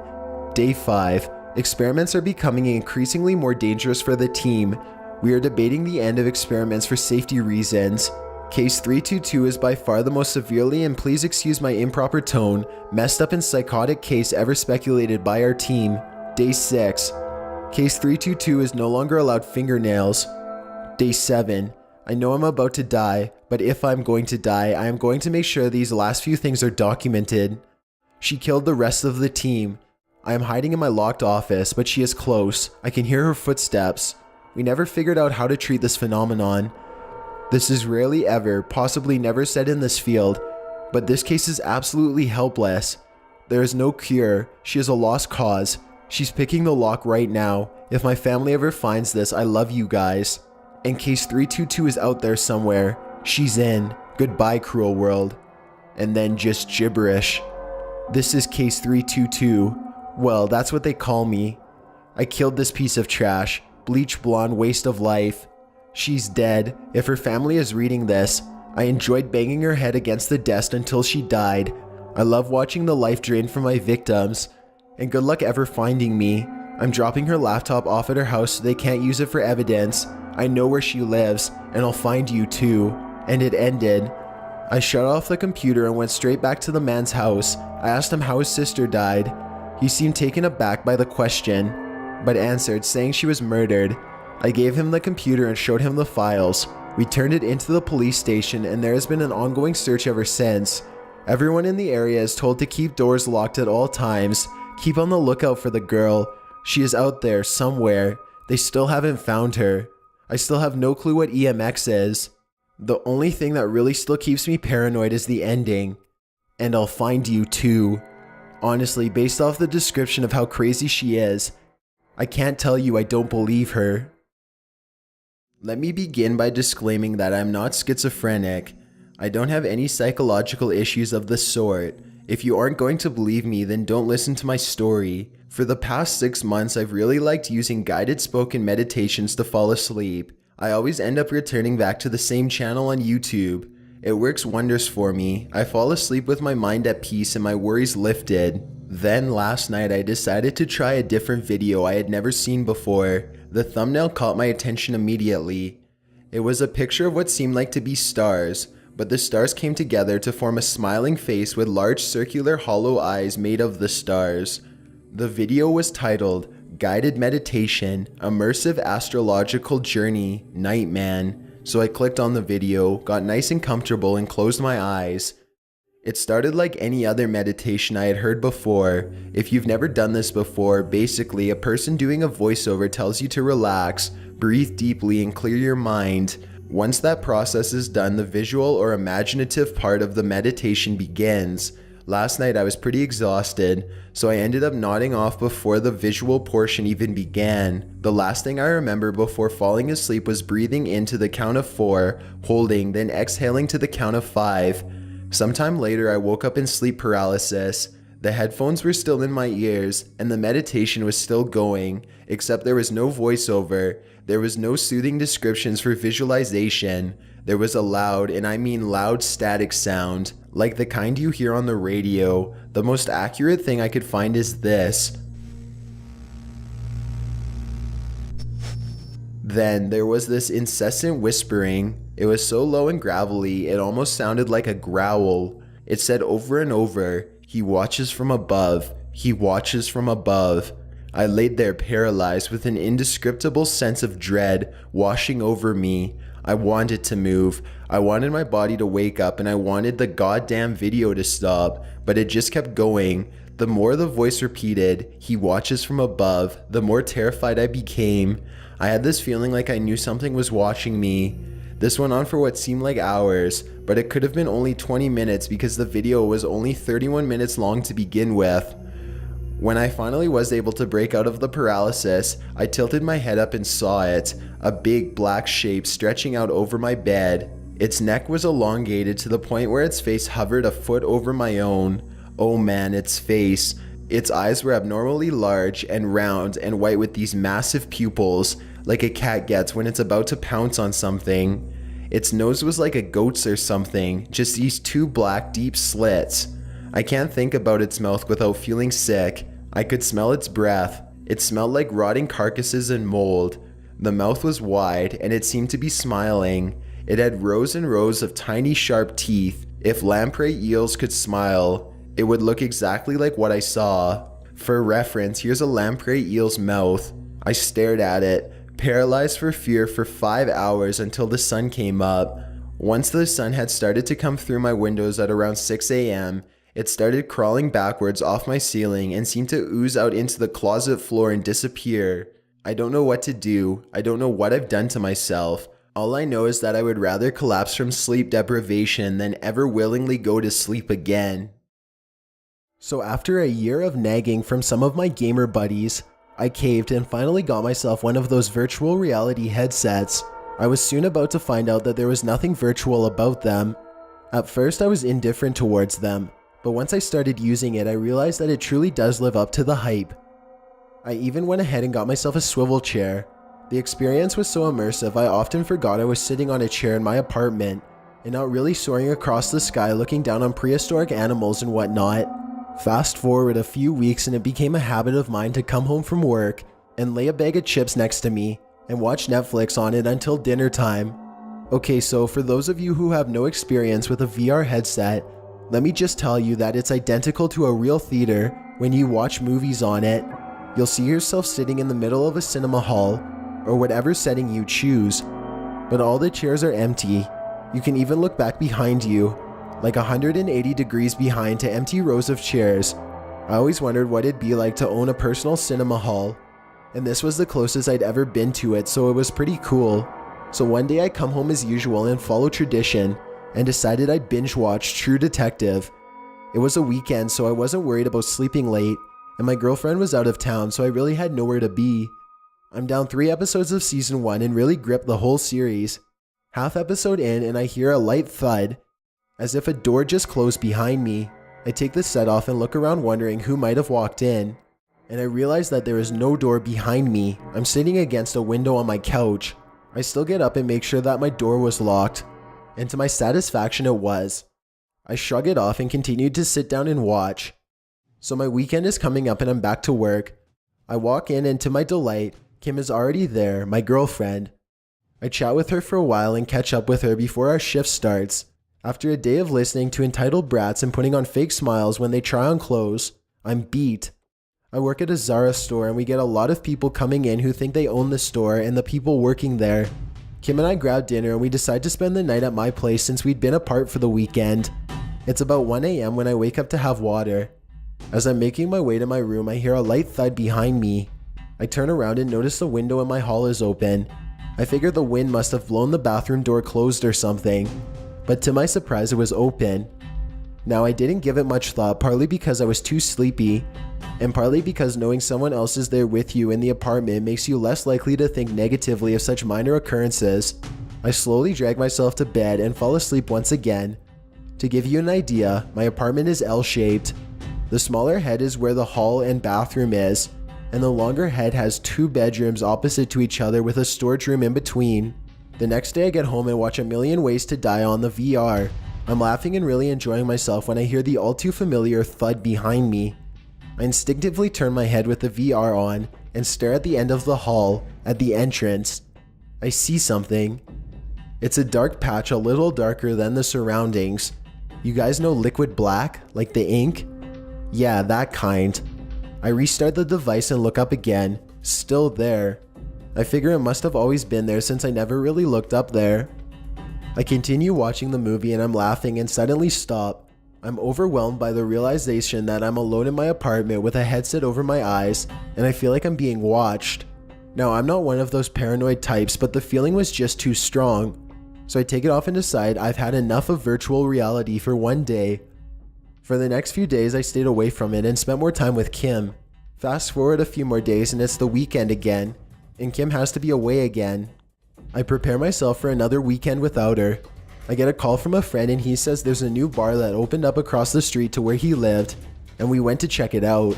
Day 5. Experiments are becoming increasingly more dangerous for the team. We are debating the end of experiments for safety reasons. Case 322 is by far the most severely, and please excuse my improper tone, messed up and psychotic case ever speculated by our team. Day 6. Case 322 is no longer allowed fingernails. Day 7. I know I'm about to die, but if I'm going to die, I am going to make sure these last few things are documented. She killed the rest of the team. I am hiding in my locked office, but she is close. I can hear her footsteps. We never figured out how to treat this phenomenon. This is rarely ever, possibly never said in this field, but this case is absolutely helpless. There is no cure. She is a lost cause. She's picking the lock right now. If my family ever finds this, I love you guys. And case 322 is out there somewhere. She's in. Goodbye, cruel world. And then just gibberish. This is case 322. Well, that's what they call me. I killed this piece of trash. Bleach blonde waste of life. She's dead. If her family is reading this, I enjoyed banging her head against the desk until she died. I love watching the life drain from my victims. And good luck ever finding me. I'm dropping her laptop off at her house so they can't use it for evidence. I know where she lives, and I'll find you too. And it ended. I shut off the computer and went straight back to the man's house. I asked him how his sister died. He seemed taken aback by the question, but answered saying she was murdered. I gave him the computer and showed him the files. We turned it into the police station and there has been an ongoing search ever since. Everyone in the area is told to keep doors locked at all times. Keep on the lookout for the girl. She is out there somewhere. They still haven't found her. I still have no clue what EMX is. The only thing that really still keeps me paranoid is the ending. And I'll find you too. Honestly, based off the description of how crazy she is, I can't tell you I don't believe her. Let me begin by disclaiming that I'm not schizophrenic. I don't have any psychological issues of the sort. If you aren't going to believe me, then don't listen to my story. For the past 6 months, I've really liked using guided spoken meditations to fall asleep. I always end up returning back to the same channel on YouTube. It works wonders for me. I fall asleep with my mind at peace and my worries lifted. Then last night I decided to try a different video I had never seen before. The thumbnail caught my attention immediately. It was a picture of what seemed like to be stars, but the stars came together to form a smiling face with large circular hollow eyes made of the stars. The video was titled Guided Meditation, Immersive Astrological Journey, Nightman. So I clicked on the video, got nice and comfortable and closed my eyes. It started like any other meditation I had heard before. If you've never done this before, basically a person doing a voiceover tells you to relax, breathe deeply and clear your mind. Once that process is done, the visual or imaginative part of the meditation begins. Last night I was pretty exhausted, so I ended up nodding off before the visual portion even began. The last thing I remember before falling asleep was breathing in to the count of 4, holding, then exhaling to the count of 5. Sometime later I woke up in sleep paralysis. The headphones were still in my ears, and the meditation was still going, except there was no voiceover. There was no soothing descriptions for visualization. There was a loud, and I mean loud static sound, like the kind you hear on the radio. The most accurate thing I could find is this. Then there was this incessant whispering. It was so low and gravelly, it almost sounded like a growl. It said over and over, "He watches from above. He watches from above." I laid there paralyzed with an indescribable sense of dread washing over me. I wanted to move. I wanted my body to wake up and I wanted the goddamn video to stop, but it just kept going. The more the voice repeated, "He watches from above," the more terrified I became. I had this feeling like I knew something was watching me. This went on for what seemed like hours, but it could have been only 20 minutes because the video was only 31 minutes long to begin with. When I finally was able to break out of the paralysis, I tilted my head up and saw it, a big black shape stretching out over my bed. Its neck was elongated to the point where its face hovered a foot over my own. Oh man, its face. Its eyes were abnormally large and round and white with these massive pupils, like a cat gets when it's about to pounce on something. Its nose was like a goat's or something, just these two black deep slits. I can't think about its mouth without feeling sick. I could smell its breath. It smelled like rotting carcasses and mold. The mouth was wide and it seemed to be smiling. It had rows and rows of tiny sharp teeth. If lamprey eels could smile, it would look exactly like what I saw. For reference, here's a lamprey eel's mouth. I stared at it, paralyzed for fear for 5 hours until the sun came up. Once the sun had started to come through my windows at around 6 a.m., it started crawling backwards off my ceiling and seemed to ooze out into the closet floor and disappear. I don't know what to do. I don't know what I've done to myself. All I know is that I would rather collapse from sleep deprivation than ever willingly go to sleep again. So after a year of nagging from some of my gamer buddies, I caved and finally got myself one of those virtual reality headsets. I was soon about to find out that there was nothing virtual about them. At first I was indifferent towards them, but once I started using it I realized that it truly does live up to the hype. I even went ahead and got myself a swivel chair. The experience was so immersive I often forgot I was sitting on a chair in my apartment and not really soaring across the sky looking down on prehistoric animals and whatnot. Fast forward a few weeks and it became a habit of mine to come home from work and lay a bag of chips next to me and watch Netflix on it until dinner time. Okay, so for those of you who have no experience with a VR headset, let me just tell you that it's identical to a real theater when you watch movies on it. You'll see yourself sitting in the middle of a cinema hall or whatever setting you choose, but all the chairs are empty. You can even look back behind you, like 180 degrees behind to empty rows of chairs. I always wondered what it'd be like to own a personal cinema hall, and this was the closest I'd ever been to it, so it was pretty cool. So one day I come home as usual and follow tradition, and decided I'd binge watch True Detective. It was a weekend, so I wasn't worried about sleeping late, and my girlfriend was out of town, so I really had nowhere to be. I'm down 3 episodes of season 1 and really gripped the whole series. Half episode in and I hear a light thud, as if a door just closed behind me. I take the set off and look around wondering who might have walked in, and I realize that there is no door behind me. I'm sitting against a window on my couch. I still get up and make sure that my door was locked, and to my satisfaction it was. I shrug it off and continued to sit down and watch. So my weekend is coming up and I'm back to work. I walk in and to my delight, Kim is already there, my girlfriend. I chat with her for a while and catch up with her before our shift starts. After a day of listening to entitled brats and putting on fake smiles when they try on clothes, I'm beat. I work at a Zara store and we get a lot of people coming in who think they own the store and the people working there. Kim and I grab dinner and we decide to spend the night at my place since we'd been apart for the weekend. It's about 1 a.m. when I wake up to have water. As I'm making my way to my room, I hear a light thud behind me. I turn around and notice the window in my hall is open. I figure the wind must have blown the bathroom door closed or something, but to my surprise it was open. Now I didn't give it much thought, partly because I was too sleepy, and partly because knowing someone else is there with you in the apartment makes you less likely to think negatively of such minor occurrences. I slowly drag myself to bed and fall asleep once again. To give you an idea, my apartment is L-shaped. The smaller head is where the hall and bathroom is, and the longer head has 2 bedrooms opposite to each other with a storage room in between. The next day I get home and watch A Million Ways to Die on the VR. I'm laughing and really enjoying myself when I hear the all too familiar thud behind me. I instinctively turn my head with the VR on and stare at the end of the hall, at the entrance. I see something. It's a dark patch a little darker than the surroundings. You guys know liquid black, like the ink? Yeah, that kind. I restart the device and look up again. Still there. I figure it must have always been there since I never really looked up there. I continue watching the movie and I'm laughing and suddenly stop. I'm overwhelmed by the realization that I'm alone in my apartment with a headset over my eyes and I feel like I'm being watched. Now, I'm not one of those paranoid types, but the feeling was just too strong. So I take it off and decide I've had enough of virtual reality for one day. For the next few days, I stayed away from it and spent more time with Kim. Fast forward a few more days and it's the weekend again, and Kim has to be away again. I prepare myself for another weekend without her. I get a call from a friend and he says there's a new bar that opened up across the street to where he lived, and we went to check it out.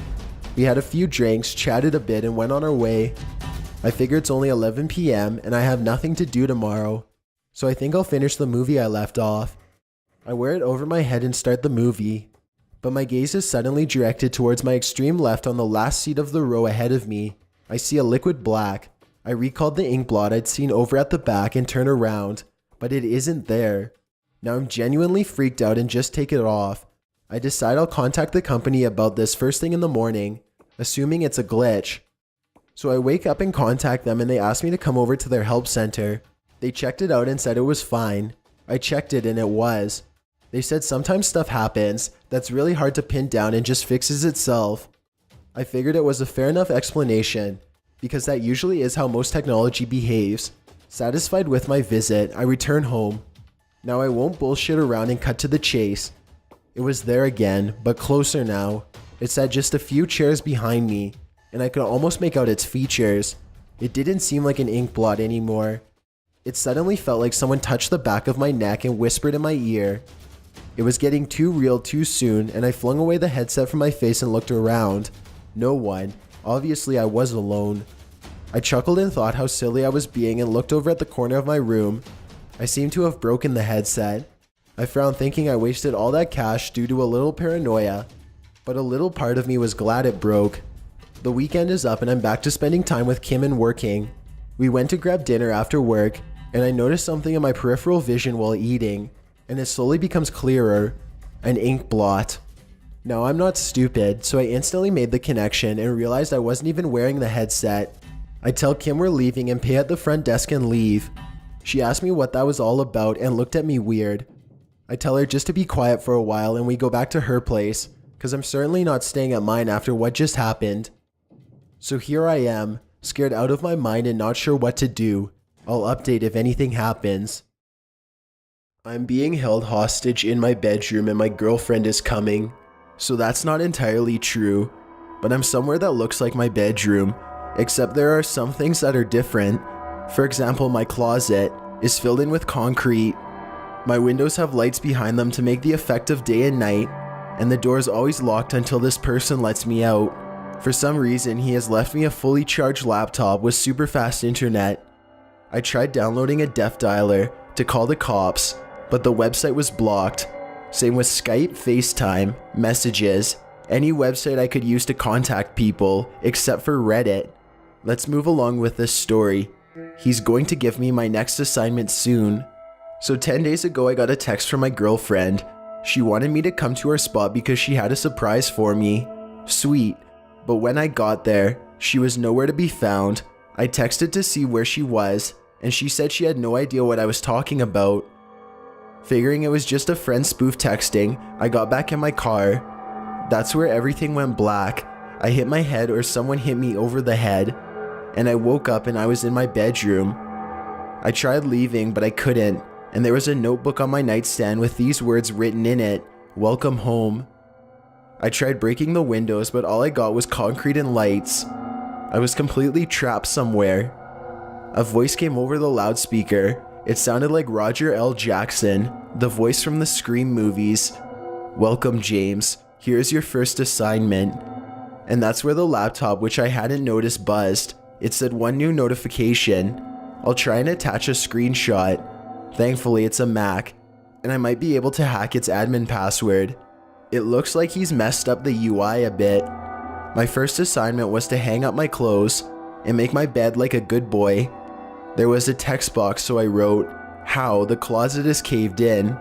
We had a few drinks, chatted a bit, and went on our way. I figure it's only 11 p.m. and I have nothing to do tomorrow, so I think I'll finish the movie I left off. I wear it over my head and start the movie, but my gaze is suddenly directed towards my extreme left on the last seat of the row ahead of me. I see a liquid black. I recalled the ink blot I'd seen over at the back and turn around, but it isn't there. Now I'm genuinely freaked out and just take it off. I decide I'll contact the company about this first thing in the morning, assuming it's a glitch. So I wake up and contact them and they ask me to come over to their help center. They checked it out and said it was fine. I checked it and it was. They said sometimes stuff happens that's really hard to pin down and just fixes itself. I figured it was a fair enough explanation, because that usually is how most technology behaves. Satisfied with my visit, I return home. Now I won't bullshit around and cut to the chase. It was there again, but closer now. It sat just a few chairs behind me, and I could almost make out its features. It didn't seem like an ink blot anymore. It suddenly felt like someone touched the back of my neck and whispered in my ear. It was getting too real too soon, and I flung away the headset from my face and looked around. No one. Obviously I was alone. I chuckled and thought how silly I was being and looked over at the corner of my room. I seemed to have broken the headset. I frowned thinking I wasted all that cash due to a little paranoia, but a little part of me was glad it broke. The weekend is up and I'm back to spending time with Kim and working. We went to grab dinner after work, and I noticed something in my peripheral vision while eating, and it slowly becomes clearer. An ink blot. Now I'm not stupid, so I instantly made the connection and realized I wasn't even wearing the headset. I tell Kim we're leaving and pay at the front desk and leave. She asked me what that was all about and looked at me weird. I tell her just to be quiet for a while and we go back to her place, because I'm certainly not staying at mine after what just happened. So here I am, scared out of my mind and not sure what to do. I'll update if anything happens. I'm being held hostage in my bedroom and my girlfriend is coming. So that's not entirely true, but I'm somewhere that looks like my bedroom, except there are some things that are different. For example, my closet is filled in with concrete. My windows have lights behind them to make the effect of day and night, and the door is always locked until this person lets me out. For some reason, he has left me a fully charged laptop with super fast internet. I tried downloading a death dialer to call the cops, but the website was blocked. Same with Skype, FaceTime, messages, any website I could use to contact people, except for Reddit. Let's move along with this story. He's going to give me my next assignment soon. So 10 days ago I got a text from my girlfriend. She wanted me to come to her spot because she had a surprise for me. Sweet. But when I got there, she was nowhere to be found. I texted to see where she was, and she said she had no idea what I was talking about. Figuring it was just a friend spoof texting, I got back in my car. That's where everything went black. I hit my head or someone hit me over the head, and I woke up and I was in my bedroom. I tried leaving, but I couldn't, and there was a notebook on my nightstand with these words written in it, "Welcome home." I tried breaking the windows, but all I got was concrete and lights. I was completely trapped somewhere. A voice came over the loudspeaker. It sounded like Roger L. Jackson, the voice from the Scream movies. "Welcome, James. Here's your first assignment." And that's where the laptop, which I hadn't noticed, buzzed. It said one new notification. I'll try and attach a screenshot. Thankfully, it's a Mac, and I might be able to hack its admin password. It looks like he's messed up the UI a bit. My first assignment was to hang up my clothes and make my bed like a good boy. There was a text box, so I wrote, "How, the closet is caved in."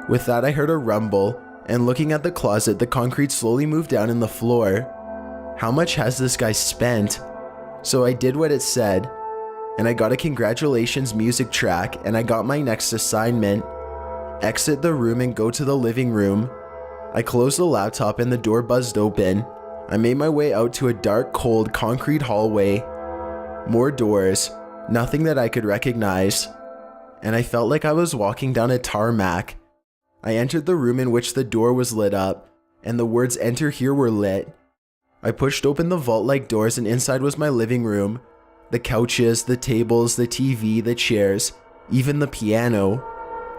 With that, I heard a rumble, and looking at the closet, the concrete slowly moved down in the floor. How much has this guy spent? So I did what it said, and I got a congratulations music track, and I got my next assignment. Exit the room and go to the living room. I closed the laptop and the door buzzed open. I made my way out to a dark, cold, concrete hallway. More doors. Nothing that I could recognize. and I felt like I was walking down a tarmac. I entered the room in which the door was lit up, and the words "Enter here" were lit. I pushed open the vault-like doors, and inside was my living room. The couches, the tables, the TV, the chairs, even the piano.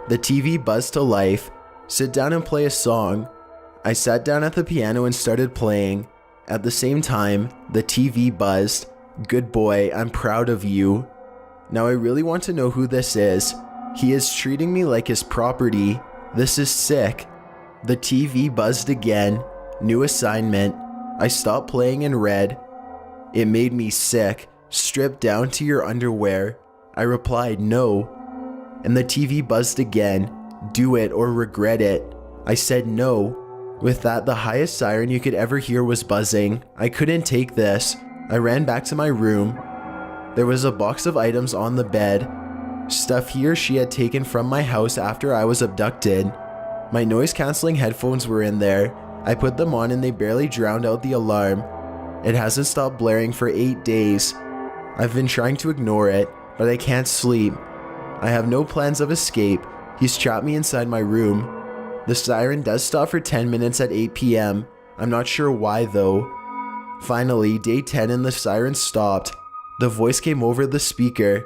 The TV buzzed to life. "Sit down and play a song." I sat down at the piano and started playing. At the same time, the TV buzzed. "Good boy, I'm proud of you." Now I really want to know who this is. He is treating me like his property. This is sick. The TV buzzed again. "New assignment." I stopped playing and read. "It made me sick. Strip down to your underwear." I replied, "No." And the TV buzzed again. "Do it or regret it." I said no. With that, the highest siren you could ever hear was buzzing. I couldn't take this. I ran back to my room. There was a box of items on the bed. Stuff he or she had taken from my house after I was abducted. My noise-canceling headphones were in there. I put them on and they barely drowned out the alarm. It hasn't stopped blaring for 8 days. I've been trying to ignore it, but I can't sleep. I have no plans of escape. He's trapped me inside my room. The siren does stop for 10 minutes at 8 p.m. I'm not sure why though. Finally, day 10 and the siren stopped. The voice came over the speaker.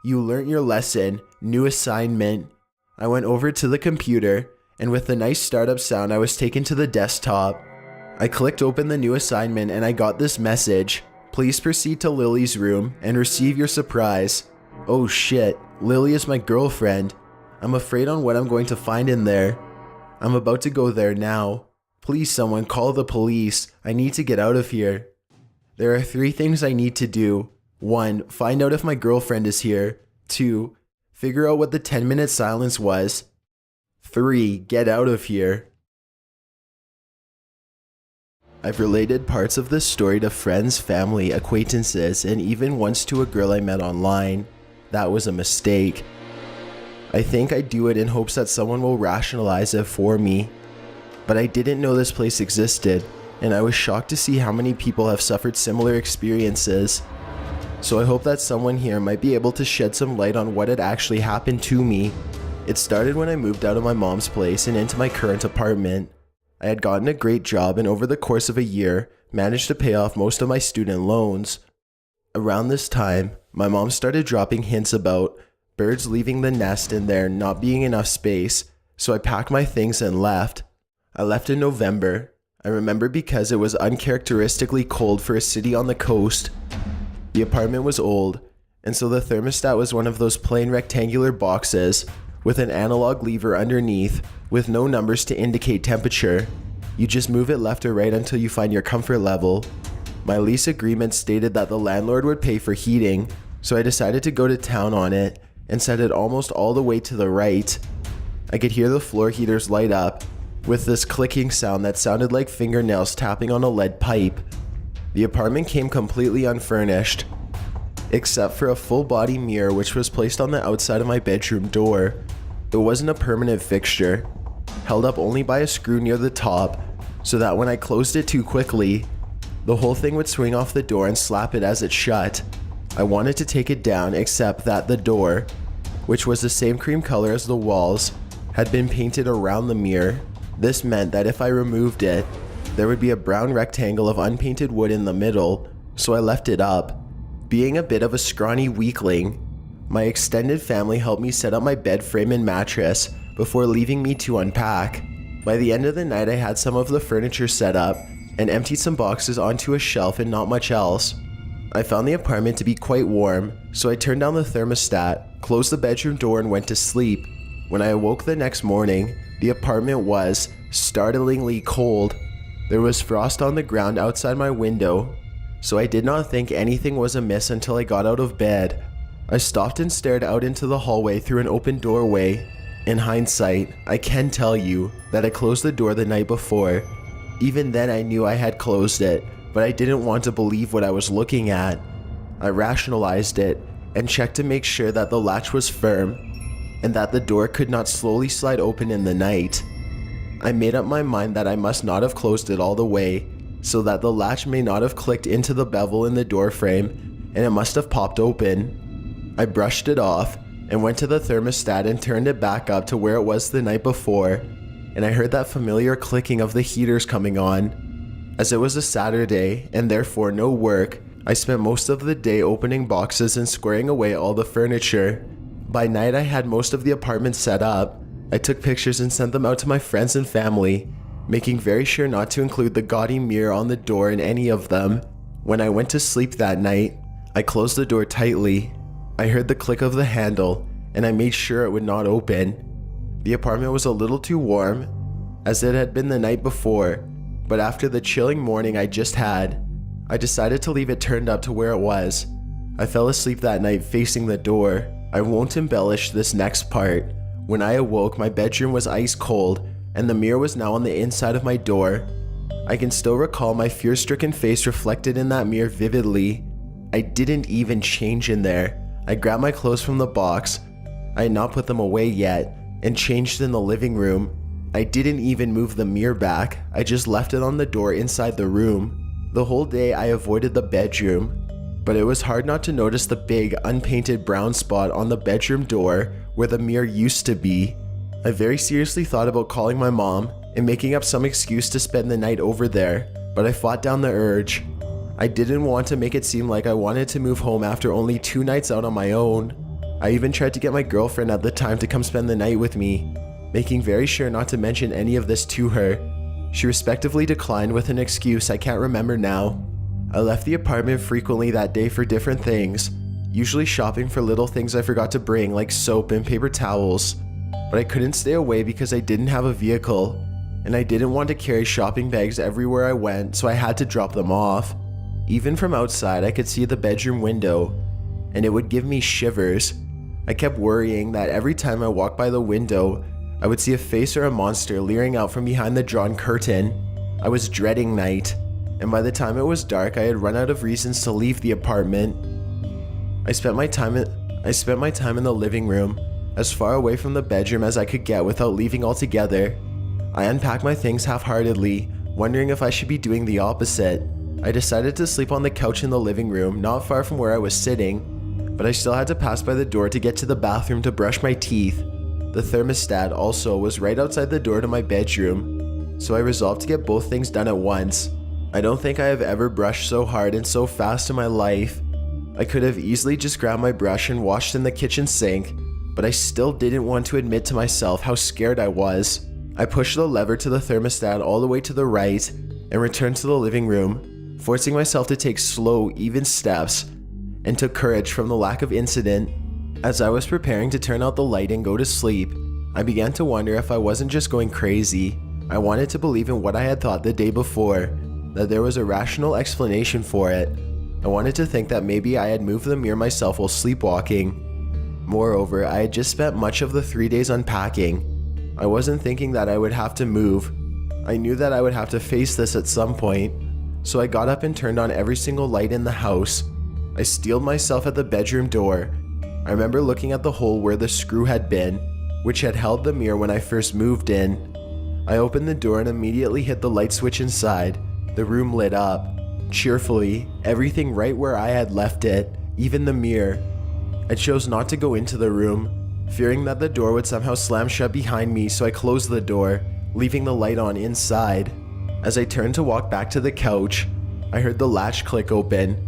"You learnt your lesson. New assignment." I went over to the computer, and with the nice startup sound, I was taken to the desktop. I clicked open the new assignment and I got this message. "Please proceed to Lily's room and receive your surprise." Oh shit, Lily is my girlfriend. I'm afraid on what I'm going to find in there. I'm about to go there now. Please someone call the police. I need to get out of here. There are 3 things I need to do. 1. Find out if my girlfriend is here. 2. Figure out what the 10-minute silence was. 3. Get out of here. I've related parts of this story to friends, family, acquaintances, and even once to a girl I met online. That was a mistake. I think I do it in hopes that someone will rationalize it for me. But I didn't know this place existed, and I was shocked to see how many people have suffered similar experiences. So I hope that someone here might be able to shed some light on what had actually happened to me. It started when I moved out of my mom's place and into my current apartment. I had gotten a great job and over the course of a year, managed to pay off most of my student loans. Around this time, my mom started dropping hints about birds leaving the nest and there not being enough space, so I packed my things and left. I left in November. I remember because it was uncharacteristically cold for a city on the coast. The apartment was old, and so the thermostat was one of those plain rectangular boxes with an analog lever underneath with no numbers to indicate temperature. You just move it left or right until you find your comfort level. My lease agreement stated that the landlord would pay for heating, so I decided to go to town on it and set it almost all the way to the right. I could hear the floor heaters light up with this clicking sound that sounded like fingernails tapping on a lead pipe. The apartment came completely unfurnished, except for a full-body mirror which was placed on the outside of my bedroom door. It wasn't a permanent fixture, held up only by a screw near the top, so that when I closed it too quickly, the whole thing would swing off the door and slap it as it shut. I wanted to take it down, except that the door, which was the same cream color as the walls, had been painted around the mirror. This meant that if I removed it, there would be a brown rectangle of unpainted wood in the middle, so I left it up. Being a bit of a scrawny weakling, my extended family helped me set up my bed frame and mattress before leaving me to unpack. By the end of the night, I had some of the furniture set up and emptied some boxes onto a shelf and not much else. I found the apartment to be quite warm, so I turned down the thermostat, closed the bedroom door and went to sleep. When I awoke the next morning, the apartment was startlingly cold. There was frost on the ground outside my window, so I did not think anything was amiss until I got out of bed. I stopped and stared out into the hallway through an open doorway. In hindsight, I can tell you that I closed the door the night before. Even then I knew I had closed it, but I didn't want to believe what I was looking at. I rationalized it and checked to make sure that the latch was firm and that the door could not slowly slide open in the night. I made up my mind that I must not have closed it all the way, so that the latch may not have clicked into the bevel in the door frame and it must have popped open. I brushed it off, and went to the thermostat and turned it back up to where it was the night before, and I heard that familiar clicking of the heaters coming on. As it was a Saturday and therefore no work, I spent most of the day opening boxes and squaring away all the furniture. By night I had most of the apartment set up. I took pictures and sent them out to my friends and family, making very sure not to include the gaudy mirror on the door in any of them. When I went to sleep that night, I closed the door tightly. I heard the click of the handle, and I made sure it would not open. The apartment was a little too warm, as it had been the night before, but after the chilling morning I just had, I decided to leave it turned up to where it was. I fell asleep that night facing the door. I won't embellish this next part. When I awoke, my bedroom was ice cold, and the mirror was now on the inside of my door. I can still recall my fear-stricken face reflected in that mirror vividly. I didn't even change in there. I grabbed my clothes from the box. I had not put them away yet, and changed in the living room. I didn't even move the mirror back. I just left it on the door inside the room. The whole day I avoided the bedroom, but it was hard not to notice the big, unpainted brown spot on the bedroom door where the mirror used to be. I very seriously thought about calling my mom and making up some excuse to spend the night over there, but I fought down the urge. I didn't want to make it seem like I wanted to move home after only 2 nights out on my own. I even tried to get my girlfriend at the time to come spend the night with me, making very sure not to mention any of this to her. She respectively declined with an excuse I can't remember now. I left the apartment frequently that day for different things, usually shopping for little things I forgot to bring like soap and paper towels, but I couldn't stay away because I didn't have a vehicle, and I didn't want to carry shopping bags everywhere I went, so I had to drop them off. Even from outside I could see the bedroom window, and it would give me shivers. I kept worrying that every time I walked by the window, I would see a face or a monster leering out from behind the drawn curtain. I was dreading night, and by the time it was dark, I had run out of reasons to leave the apartment. I spent my time in the living room, as far away from the bedroom as I could get without leaving altogether. I unpacked my things half-heartedly, wondering if I should be doing the opposite. I decided to sleep on the couch in the living room, not far from where I was sitting, but I still had to pass by the door to get to the bathroom to brush my teeth. The thermostat also was right outside the door to my bedroom, so I resolved to get both things done at once. I don't think I have ever brushed so hard and so fast in my life. I could have easily just grabbed my brush and washed in the kitchen sink, but I still didn't want to admit to myself how scared I was. I pushed the lever to the thermostat all the way to the right and returned to the living room, forcing myself to take slow, even steps, and took courage from the lack of incident. As I was preparing to turn out the light and go to sleep, I began to wonder if I wasn't just going crazy. I wanted to believe in what I had thought the day before, that there was a rational explanation for it. I wanted to think that maybe I had moved the mirror myself while sleepwalking. Moreover, I had just spent much of the 3 days unpacking. I wasn't thinking that I would have to move. I knew that I would have to face this at some point, so I got up and turned on every single light in the house. I steeled myself at the bedroom door. I remember looking at the hole where the screw had been, which had held the mirror when I first moved in. I opened the door and immediately hit the light switch inside. The room lit up, cheerfully, everything right where I had left it, even the mirror. I chose not to go into the room, fearing that the door would somehow slam shut behind me, so I closed the door, leaving the light on inside. As I turned to walk back to the couch, I heard the latch click open.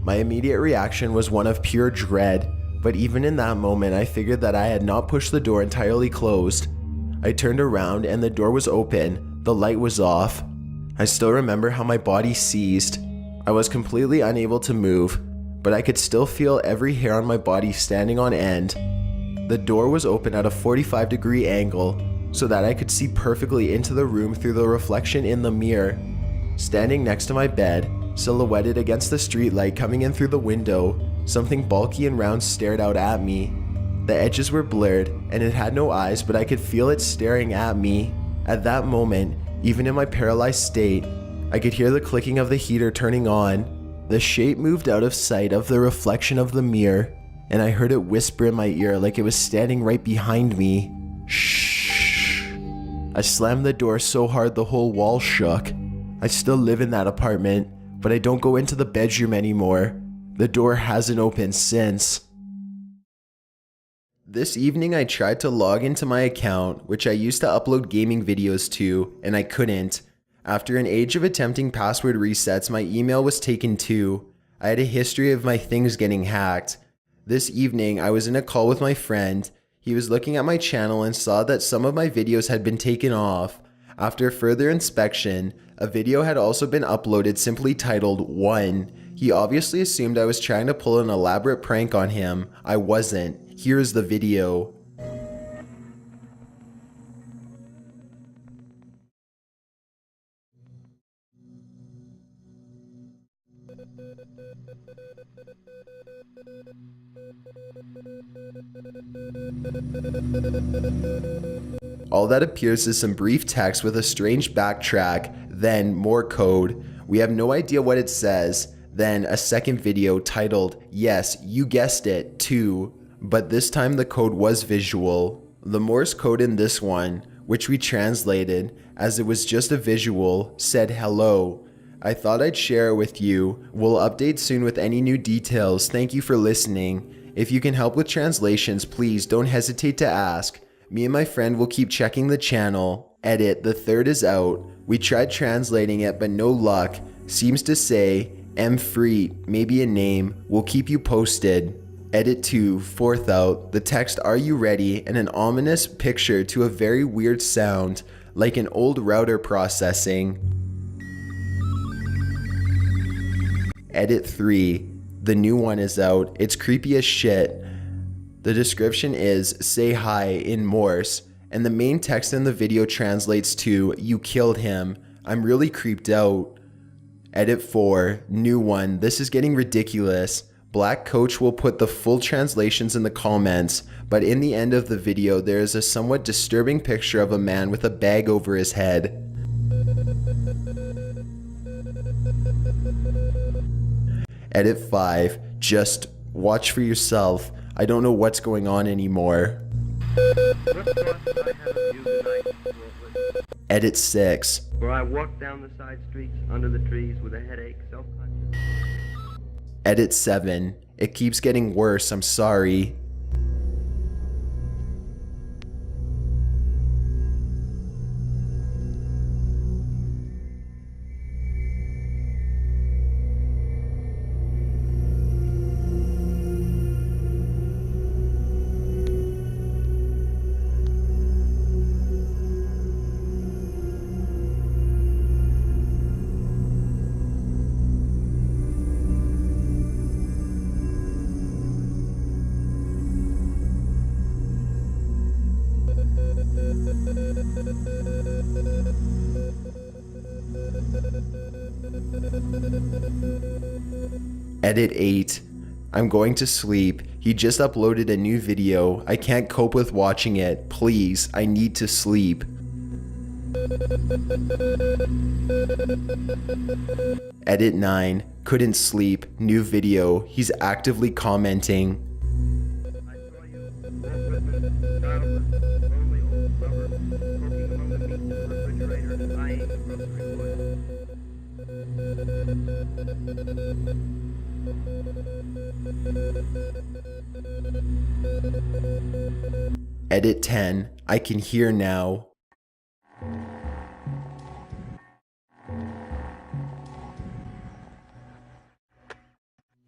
My immediate reaction was one of pure dread, but even in that moment I figured that I had not pushed the door entirely closed. I turned around and the door was open, the light was off. I still remember how my body seized. I was completely unable to move, but I could still feel every hair on my body standing on end. The door was open at a 45-degree angle so that I could see perfectly into the room through the reflection in the mirror. Standing next to my bed, silhouetted against the streetlight coming in through the window, something bulky and round stared out at me. The edges were blurred and it had no eyes, but I could feel it staring at me. At that moment, even in my paralyzed state, I could hear the clicking of the heater turning on. The shape moved out of sight of the reflection of the mirror, and I heard it whisper in my ear like it was standing right behind me. Shh. I slammed the door so hard the whole wall shook. I still live in that apartment, but I don't go into the bedroom anymore. The door hasn't opened since. This evening I tried to log into my account, which I used to upload gaming videos to, and I couldn't. After an age of attempting password resets, my email was taken too. I had a history of my things getting hacked. This evening I was in a call with my friend. He was looking at my channel and saw that some of my videos had been taken off. After further inspection, a video had also been uploaded simply titled 1. He obviously assumed I was trying to pull an elaborate prank on him. I wasn't. Here's the video. All that appears is some brief text with a strange backtrack, then more code. We have no idea what it says. Then a second video titled, "Yes, you guessed it, 2. But this time the code was visual. The Morse code in this one, which we translated as it was just a visual, said hello. I thought I'd share it with you. We'll update soon with any new details. Thank you for listening. If you can help with translations, please don't hesitate to ask. Me and my friend will keep checking the channel. Edit, the third is out. We tried translating it, but no luck. Seems to say, M. Freet, maybe a name. We'll keep you posted. Edit 2, fourth out. The text, "Are you ready?" and an ominous picture to a very weird sound, like an old router processing. Edit 3. The new one is out. It's creepy as shit. The description is, "Say hi" in Morse, and the main text in the video translates to, "You killed him. I'm really creeped out." Edit 4. New one. This is getting ridiculous. Black Coach will put the full translations in the comments, but in the end of the video there is a somewhat disturbing picture of a man with a bag over his head. Edit 5. Just watch for yourself. I don't know what's going on anymore. Edit 6. Where I walk down the side streets under the trees with a headache, self-conscious. Edit 7. It keeps getting worse, I'm sorry. Edit 8. I'm going to sleep. He just uploaded a new video. I can't cope with watching it. Please, I need to sleep. Edit 9. Couldn't sleep. New video. He's actively commenting. I saw you, Walt Whitman, childless, lonely old lover, poking among the meat in the refrigerator, eyeing the grocery boy. Edit 10. I can hear now.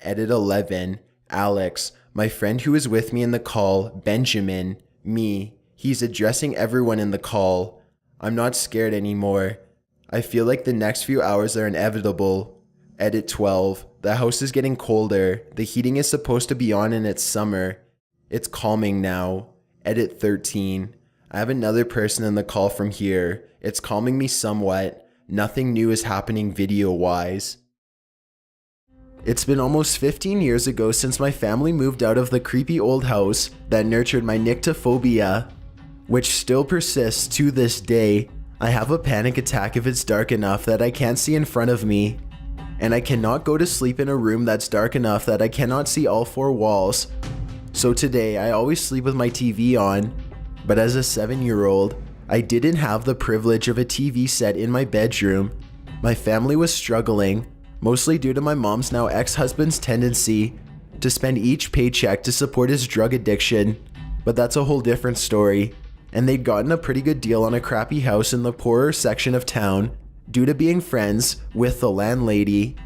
Edit 11. Alex, my friend who is with me in the call, Benjamin, me. He's addressing everyone in the call. I'm not scared anymore. I feel like the next few hours are inevitable. Edit 12. The house is getting colder. The heating is supposed to be on and it's summer. It's calming now. Edit 13. I have another person in the call from here. It's calming me somewhat. Nothing new is happening video-wise. It's been almost 15 years ago since my family moved out of the creepy old house that nurtured my nyctophobia, which still persists to this day. I have a panic attack if it's dark enough that I can't see in front of me, and I cannot go to sleep in a room that's dark enough that I cannot see all 4 walls. So today, I always sleep with my TV on, but as a 7-year-old, I didn't have the privilege of a TV set in my bedroom. My family was struggling, mostly due to my mom's now ex-husband's tendency to spend each paycheck to support his drug addiction. but that's a whole different story. And they'd gotten a pretty good deal on a crappy house in the poorer section of town due to being friends with the landlady.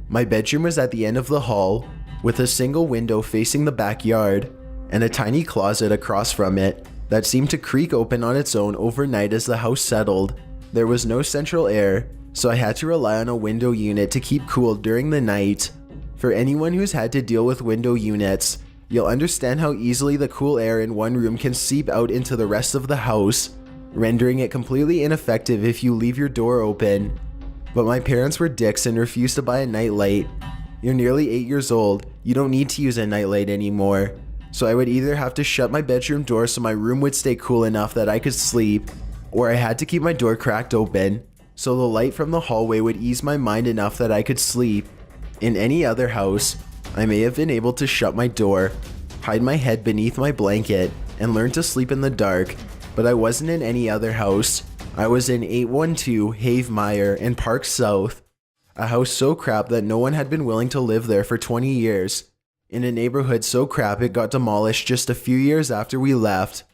My bedroom was at the end of the hall, with a single window facing the backyard, and a tiny closet across from it that seemed to creak open on its own overnight as the house settled. There was no central air, so I had to rely on a window unit to keep cool during the night. For anyone who's had to deal with window units, you'll understand how easily the cool air in one room can seep out into the rest of the house, rendering it completely ineffective if you leave your door open. But my parents were dicks and refused to buy a nightlight. You're nearly 8 years old, you don't need to use a nightlight anymore. So I would either have to shut my bedroom door so my room would stay cool enough that I could sleep, or I had to keep my door cracked open so the light from the hallway would ease my mind enough that I could sleep. In any other house, I may have been able to shut my door, hide my head beneath my blanket, and learn to sleep in the dark, but I wasn't in any other house. I was in 812 Havemeyer in Park South, a house so crap that no one had been willing to live there for 20 years. In a neighborhood so crap it got demolished just a few years after we left.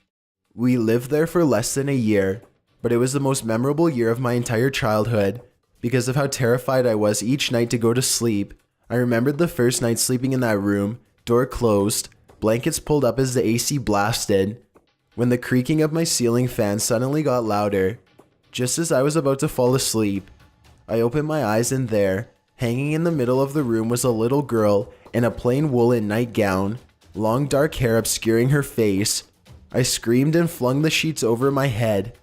We lived there for less than a year, but it was the most memorable year of my entire childhood because of how terrified I was each night to go to sleep. I remembered the first night sleeping in that room, door closed, blankets pulled up as the AC blasted, when the creaking of my ceiling fan suddenly got louder. Just as I was about to fall asleep, I opened my eyes and there, hanging in the middle of the room, was a little girl in a plain woolen nightgown, long dark hair obscuring her face. I screamed and flung the sheets over my head.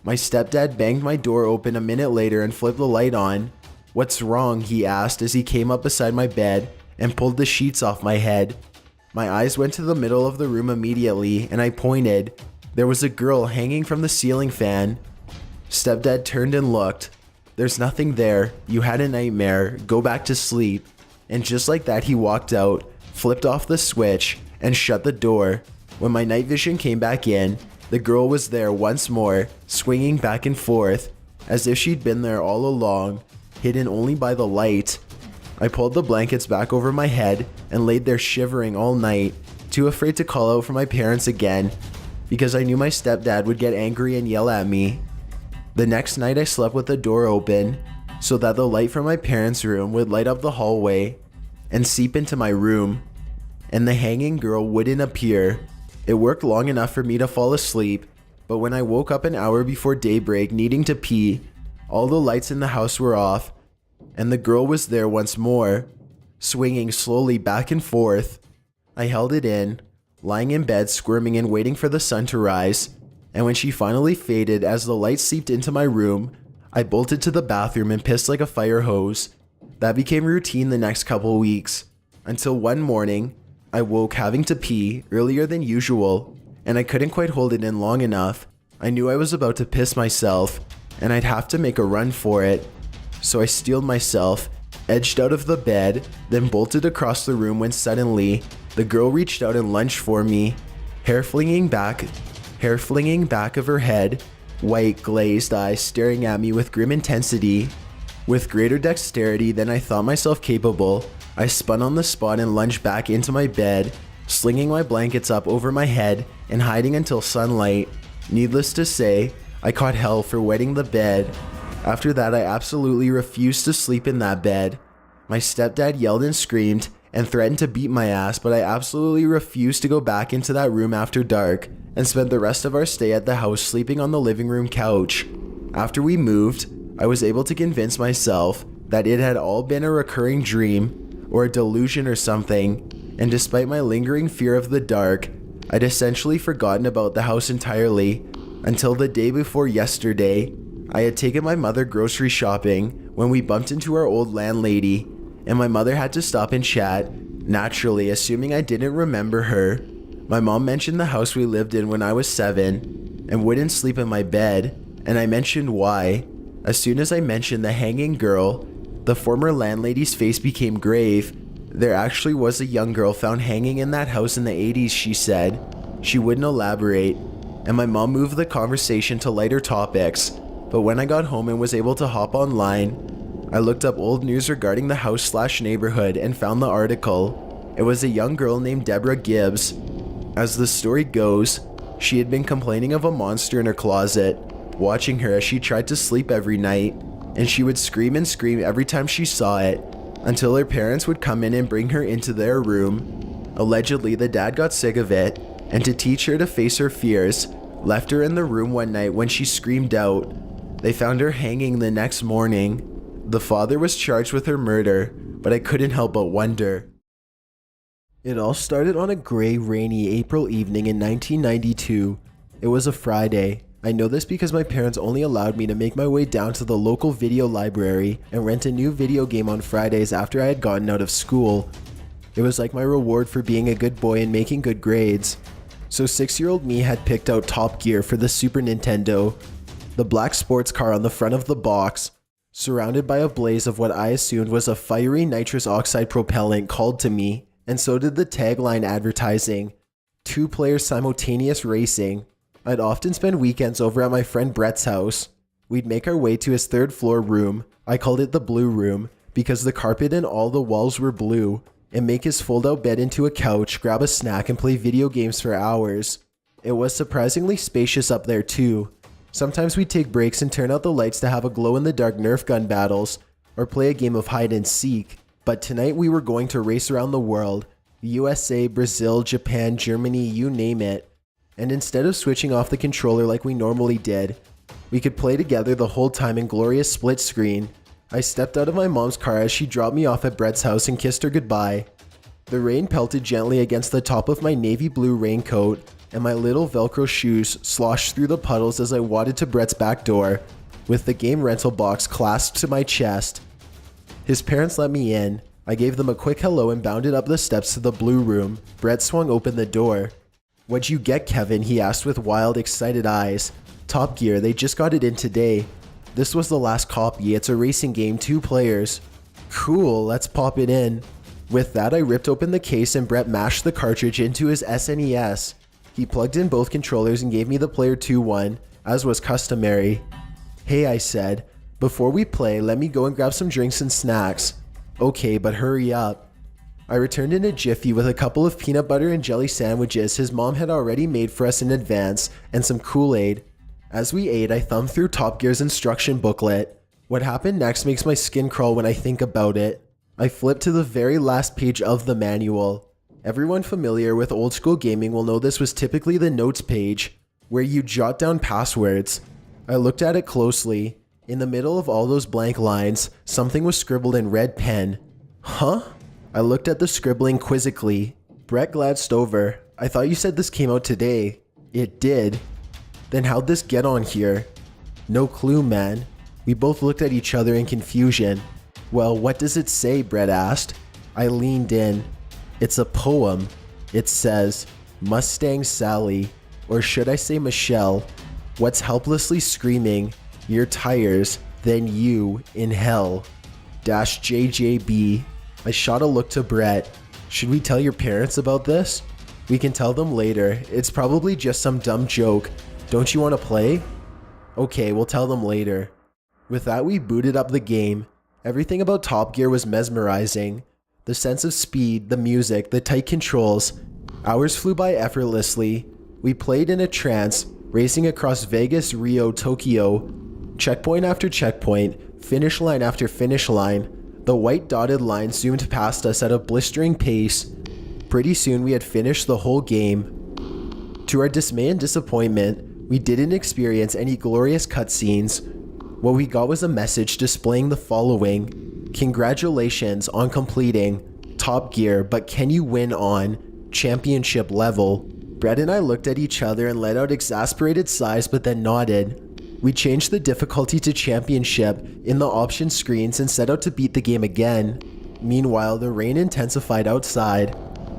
My stepdad banged my door open a minute later and flipped the light on. "What's wrong?" he asked as he came up beside my bed and pulled the sheets off my head. My eyes went to the middle of the room immediately and I pointed. There was a girl hanging from the ceiling fan. Stepdad turned and looked. "There's nothing there. You had a nightmare. Go back to sleep." And just like that, he walked out, flipped off the switch, and shut the door. When my night vision came back in, the girl was there once more, swinging back and forth, as if she'd been there all along, hidden only by the light. I pulled the blankets back over my head and laid there shivering all night, too afraid to call out for my parents again, because I knew my stepdad would get angry and yell at me. The next night I slept with the door open, so that the light from my parents' room would light up the hallway and seep into my room, and the hanging girl wouldn't appear. It worked long enough for me to fall asleep, but when I woke up an hour before daybreak needing to pee, all the lights in the house were off, and the girl was there once more, swinging slowly back and forth. I held it in, lying in bed squirming and waiting for the sun to rise, and when she finally faded as the light seeped into my room, I bolted to the bathroom and pissed like a fire hose. That became routine the next couple weeks, until one morning, I woke having to pee earlier than usual, and I couldn't quite hold it in long enough. I knew I was about to piss myself, and I'd have to make a run for it. So I steeled myself, edged out of the bed, then bolted across the room when suddenly, the girl reached out and lunged for me, hair flinging back of her head, white glazed eyes staring at me with grim intensity. With greater dexterity than I thought myself capable, I spun on the spot and lunged back into my bed, slinging my blankets up over my head and hiding until sunlight. Needless to say, I caught hell for wetting the bed. After that, I absolutely refused to sleep in that bed. My stepdad yelled and screamed and threatened to beat my ass, but I absolutely refused to go back into that room after dark and spent the rest of our stay at the house sleeping on the living room couch. After we moved, I was able to convince myself that it had all been a recurring dream or a delusion or something, and despite my lingering fear of the dark, I'd essentially forgotten about the house entirely until the day before yesterday. I had taken my mother grocery shopping when we bumped into our old landlady, and my mother had to stop and chat, naturally assuming I didn't remember her. My mom mentioned the house we lived in when I was 7 and wouldn't sleep in my bed, and I mentioned why. As soon as I mentioned the hanging girl, the former landlady's face became grave. There actually was a young girl found hanging in that house in the 80s, she said. She wouldn't elaborate, and my mom moved the conversation to lighter topics, but when I got home and was able to hop online, I looked up old news regarding the house/neighborhood and found the article. It was a young girl named Deborah Gibbs. As the story goes, she had been complaining of a monster in her closet, watching her as she tried to sleep every night, and she would scream and scream every time she saw it, until her parents would come in and bring her into their room. Allegedly, the dad got sick of it, and to teach her to face her fears, left her in the room one night when she screamed out. They found her hanging the next morning. The father was charged with her murder, but I couldn't help but wonder. It all started on a gray, rainy April evening in 1992. It was a Friday. I know this because my parents only allowed me to make my way down to the local video library and rent a new video game on Fridays after I had gotten out of school. It was like my reward for being a good boy and making good grades. So 6-year-old me had picked out Top Gear for the Super Nintendo. The black sports car on the front of the box, surrounded by a blaze of what I assumed was a fiery nitrous oxide propellant, called to me, and so did the tagline advertising, 2-player simultaneous racing. I'd often spend weekends over at my friend Brett's house. We'd make our way to his 3rd floor room. I called it the blue room because the carpet and all the walls were blue, and make his fold-out bed into a couch, grab a snack, and play video games for hours. It was surprisingly spacious up there too. Sometimes we'd take breaks and turn out the lights to have a glow-in-the-dark Nerf gun battles, or play a game of hide and seek. But tonight we were going to race around the world, USA, Brazil, Japan, Germany, you name it. And instead of switching off the controller like we normally did, we could play together the whole time in glorious split screen. I stepped out of my mom's car as she dropped me off at Brett's house and kissed her goodbye. The rain pelted gently against the top of my navy blue raincoat, and my little Velcro shoes sloshed through the puddles as I wadded to Brett's back door, with the game rental box clasped to my chest. His parents let me in. I gave them a quick hello and bounded up the steps to the blue room. Brett swung open the door. "What'd you get, Kevin?" he asked with wild, excited eyes. "Top Gear, they just got it in today. This was the last copy. It's a racing game, 2 players. Cool, let's pop it in." With that, I ripped open the case and Brett mashed the cartridge into his SNES. He plugged in both controllers and gave me the Player 2 one, as was customary. "Hey," I said, "before we play, let me go and grab some drinks and snacks." "Okay, but hurry up." I returned in a jiffy with a couple of peanut butter and jelly sandwiches his mom had already made for us in advance, and some Kool-Aid. As we ate, I thumbed through Top Gear's instruction booklet. What happened next makes my skin crawl when I think about it. I flipped to the very last page of the manual. Everyone familiar with old school gaming will know this was typically the notes page, where you jot down passwords. I looked at it closely. In the middle of all those blank lines, something was scribbled in red pen. Huh? I looked at the scribbling quizzically. "Brett Gladstover, I thought you said this came out today." "It did." "Then how'd this get on here?" "No clue, man." We both looked at each other in confusion. "Well, what does it say?" Brett asked. I leaned in. "It's a poem. It says, Mustang Sally, or should I say Michelle, what's helplessly screaming, your tires, then you, in hell. -JJB. I shot a look to Brett. "Should we tell your parents about this?" "We can tell them later. It's probably just some dumb joke. Don't you want to play?" "Okay, we'll tell them later." With that, we booted up the game. Everything about Top Gear was mesmerizing. The sense of speed, the music, the tight controls. Hours flew by effortlessly. We played in a trance, racing across Vegas, Rio, Tokyo. Checkpoint after checkpoint, finish line after finish line. The white dotted line zoomed past us at a blistering pace. Pretty soon we had finished the whole game. To our dismay and disappointment, we didn't experience any glorious cutscenes. What we got was a message displaying the following: "Congratulations on completing Top Gear, but can you win on championship level?" Brett and I looked at each other and let out exasperated sighs, but then nodded. We changed the difficulty to championship in the option screens and set out to beat the game again. Meanwhile, the rain intensified outside.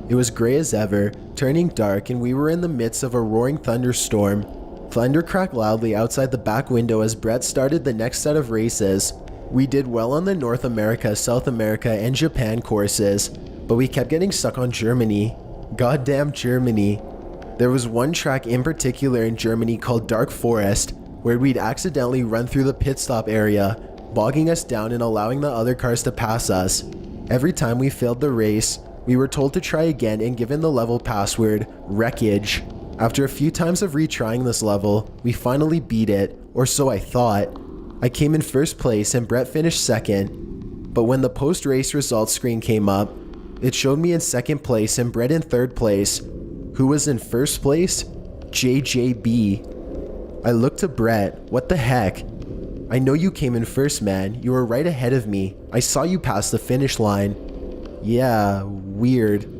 It was gray as ever, turning dark, and we were in the midst of a roaring thunderstorm. Thunder cracked loudly outside the back window as Brett started the next set of races. We did well on the North America, South America, and Japan courses, but we kept getting stuck on Germany. Goddamn Germany. There was one track in particular in Germany called Dark Forest, where we'd accidentally run through the pit stop area, bogging us down and allowing the other cars to pass us. Every time we failed the race, We were told to try again and given the level password, Wreckage. After a few times of retrying this level, we finally beat it, or so I thought. I came in first place and Brett finished second, but when the post-race results screen came up, it showed me in second place and Brett in third place. Who was in first place? JJB. I looked to Brett. What the heck? I know you came in first, man. You were right ahead of me. I saw you pass the finish line. Yeah, weird.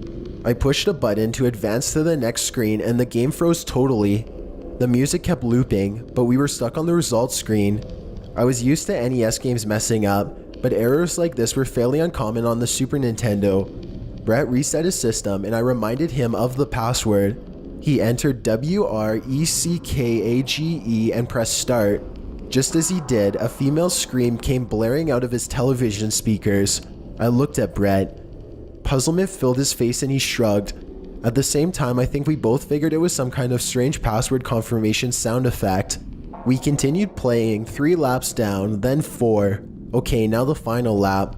I pushed a button to advance to the next screen and the game froze totally. The music kept looping, but we were stuck on the results screen. I was used to NES games messing up, but errors like this were fairly uncommon on the Super Nintendo. Brett reset his system and I reminded him of the password. He entered WRECKAGE and pressed start. Just as he did, a female scream came blaring out of his television speakers. I looked at Brett. Puzzlement filled his face and he shrugged. At the same time, I think we both figured it was some kind of strange password confirmation sound effect. We continued playing, 3 laps down, then 4. Okay, now the final lap.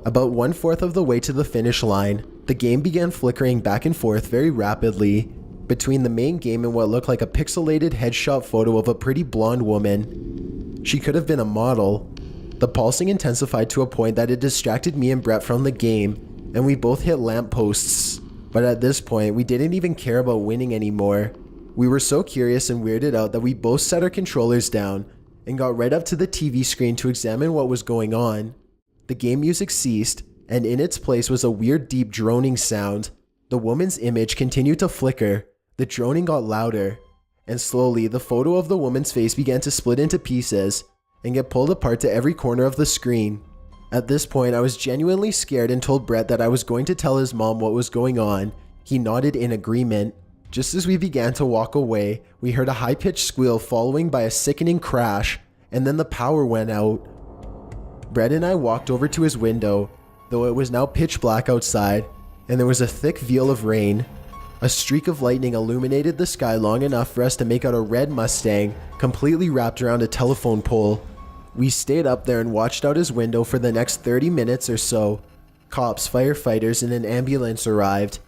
About 1/4 of the way to the finish line, the game began flickering back and forth very rapidly between the main game and what looked like a pixelated headshot photo of a pretty blonde woman. She could have been a model. The pulsing intensified to a point that it distracted me and Brett from the game, and we both hit lampposts. But at this point, we didn't even care about winning anymore. We were so curious and weirded out that we both set our controllers down and got right up to the TV screen to examine what was going on. The game music ceased, and in its place was a weird deep droning sound. The woman's image continued to flicker, the droning got louder, and slowly the photo of the woman's face began to split into pieces and get pulled apart to every corner of the screen. At this point, I was genuinely scared and told Brett that I was going to tell his mom what was going on. He nodded in agreement. Just as we began to walk away, we heard a high-pitched squeal following by a sickening crash, and then the power went out. Brett and I walked over to his window, though it was now pitch black outside, and there was a thick veil of rain. A streak of lightning illuminated the sky long enough for us to make out a red Mustang completely wrapped around a telephone pole. We stayed up there and watched out his window for the next 30 minutes or so. Cops, firefighters, and an ambulance arrived.